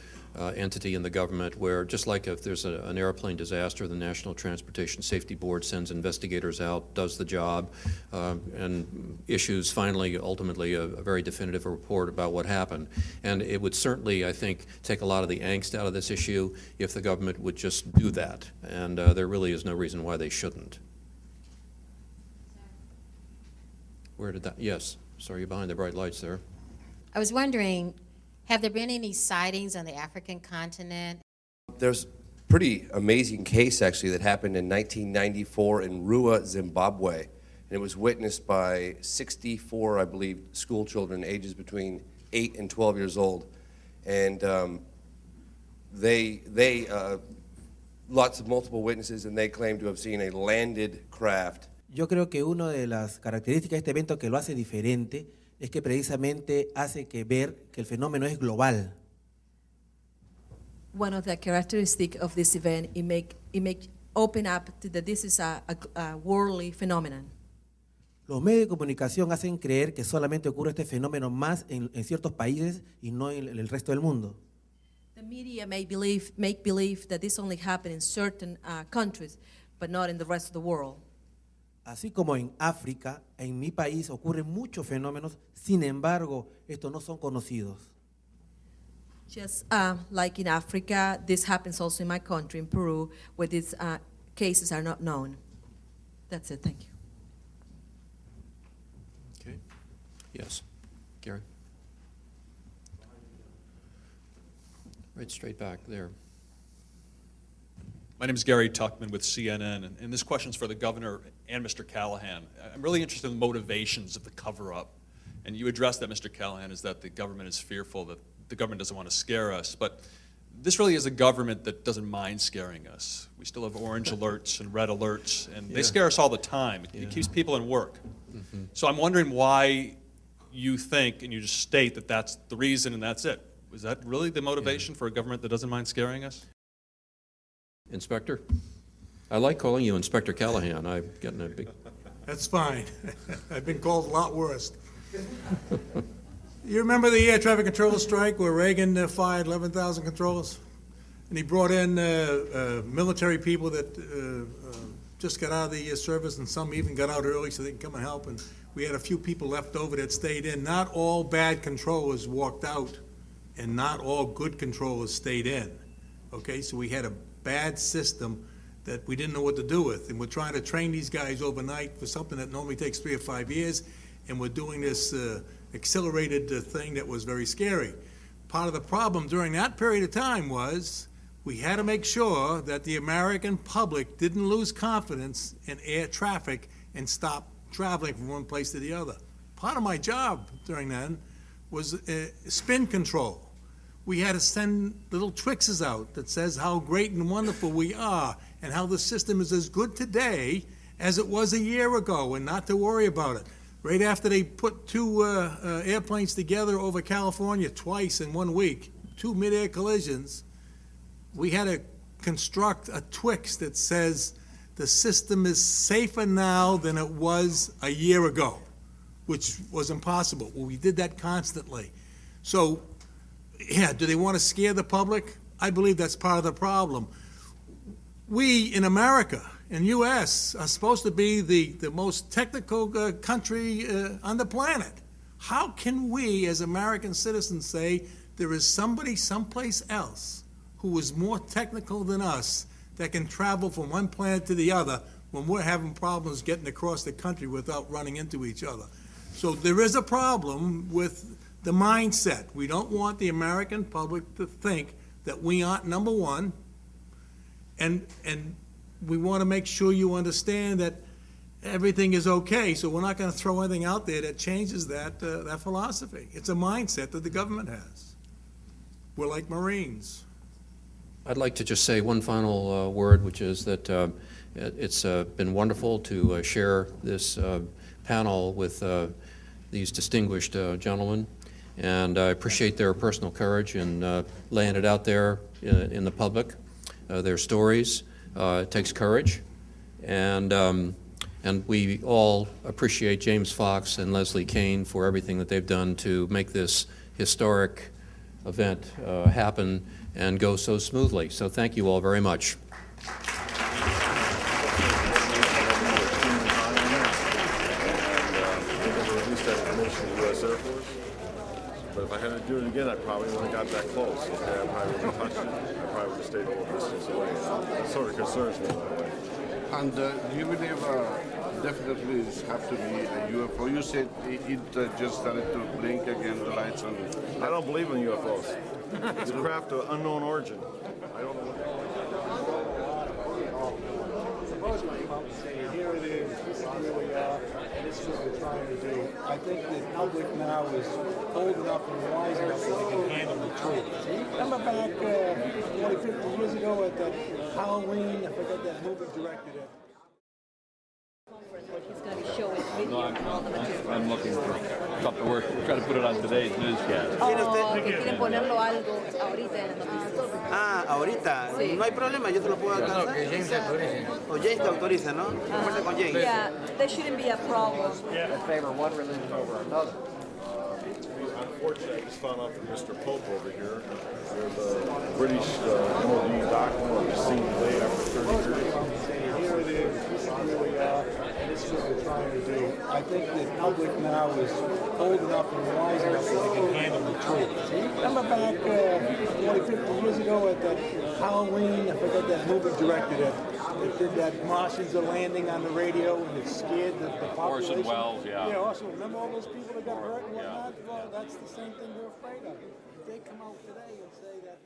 entity in the government where, just like if there's an airplane disaster, the National Transportation Safety Board sends investigators out, does the job, and issues finally, ultimately, a very definitive report about what happened. And it would certainly, I think, take a lot of the angst out of this issue if the government would just do that. And there really is no reason why they shouldn't. Where did that? Yes. Sorry, you're behind the bright lights there. I was wondering, have there been any sightings on the African continent? There's a pretty amazing case, actually, that happened in 1994 in Rua, Zimbabwe. And it was witnessed by 64, I believe, school children, ages between 8 and 12 years old. And lots of multiple witnesses, and they claim to have seen a landed craft. Yo creo que una de las características de este evento que lo hace diferente es que precisamente hace que ver que el fenómeno es global. One of the characteristics of this event, it make open up to that this is a worldly phenomenon. Los medios de comunicación hacen creer que solamente ocurre este fenómeno más en ciertos países y no en el resto del mundo. The media make believe that this only happened in certain countries, but not in the rest of the world. Así como en África, en mi país ocurren muchos fenómenos, sin embargo, estos no son conocidos. Just like in Africa, this happens also in my country, in Peru, where these cases are not known. That's it, thank you. Okay. Yes. Gary? Right straight back there. My name is Gary Tuckman with CNN, and this question is for the governor and Mr. Callahan. I'm really interested in the motivations of the cover-up. And you addressed that, Mr. Callahan, is that the government is fearful, that the government doesn't want to scare us. But this really is a government that doesn't mind scaring us. We still have orange alerts and red alerts, and they scare us all the time. It keeps people in work. Mm-hmm. So I'm wondering why you think, and you just state that that's the reason and that's it. Is that really the motivation for a government that doesn't mind scaring us? Inspector? I like calling you Inspector Callahan. I'm getting a big... That's fine. I've been called a lot worse. You remember the air traffic controller strike where Reagan fired 11,000 controllers? And he brought in military people that just got out of the service, and some even got out early so they can come and help. And we had a few people left over that stayed in. Not all bad controllers walked out, and not all good controllers stayed in. Okay, so we had a bad system that we didn't know what to do with. And we're trying to train these guys overnight for something that normally takes 3 or 5 years, and we're doing this accelerated thing that was very scary. Part of the problem during that period of time was we had to make sure that the American public didn't lose confidence in air traffic and stop traveling from one place to the other. Part of my job during then was spin control. We had to send little Twixes out that says how great and wonderful we are and how the system is as good today as it was a year ago, and not to worry about it. Right after they put 2 airplanes together over California twice in 1 week, 2 mid-air collisions, we had to construct a Twix that says the system is safer now than it was a year ago, which was impossible. Well, we did that constantly. So, yeah, do they want to scare the public? I believe that's part of the problem. We in America, in U.S., are supposed to be the most technical country on the planet. How can we, as American citizens, say there is somebody someplace else who is more technical than us that can travel from one planet to the other when we're having problems getting across the country without running into each other? So there is a problem with the mindset. We don't want the American public to think that we aren't number one, and we want to make sure you understand that everything is okay, so we're not going to throw anything out there that changes that philosophy. It's a mindset that the government has. We're like Marines. I'd like to just say one final word, which is that it's been wonderful to share this panel with these distinguished gentlemen, and I appreciate their personal courage in laying it out there in the public, their stories. It takes courage, and we all appreciate James Fox and Leslie Kean for everything that they've done to make this historic event happen and go so smoothly. So thank you all very much. But if I had to do it again, I probably wouldn't have got that close. Okay? I probably wouldn't have touched it. I probably would have stayed a little distance away. That sort of concerns me, by the way. And do you believe definitely it have to be a UFO? You said it just started to blink again, the lights on. I don't believe in UFOs. It's a craft of unknown origin. I don't know what. Here it is, this is where we are, and this is what we're trying to do. I think the public now is old enough and wise enough that they can handle the truth. Remember back 40, 50 years ago at that Halloween, I forgot that movie directed it. He's going to show his video and all the material. I'm looking for something. We're trying to put it on today's newscast. Oh, que quieren ponerlo algo ahorita en el noticiero. Ah, ahorita. Sí. No hay problema, yo te lo puedo alcanzar. No, que James te autorice. O James te autoriza, ¿no? Conversa con James. Yeah, there shouldn't be a problem. In favor of one religion over another. Unfortunately, I just found out from Mr. Pope over here. There's a British MOD document I've seen today after 30 years. Here it is, this is where we are, and this is what we're trying to do. I think the public now is old enough and wise enough that they can handle the truth. Remember back 40, 50 years ago at that Halloween, I forget that movie director that did that Martians are landing on the radio and it scared the population. Orson Welles, yeah. Yeah, also, remember all those people that got hurt and whatnot? Well, that's the same thing they're afraid of. If they come out today and say that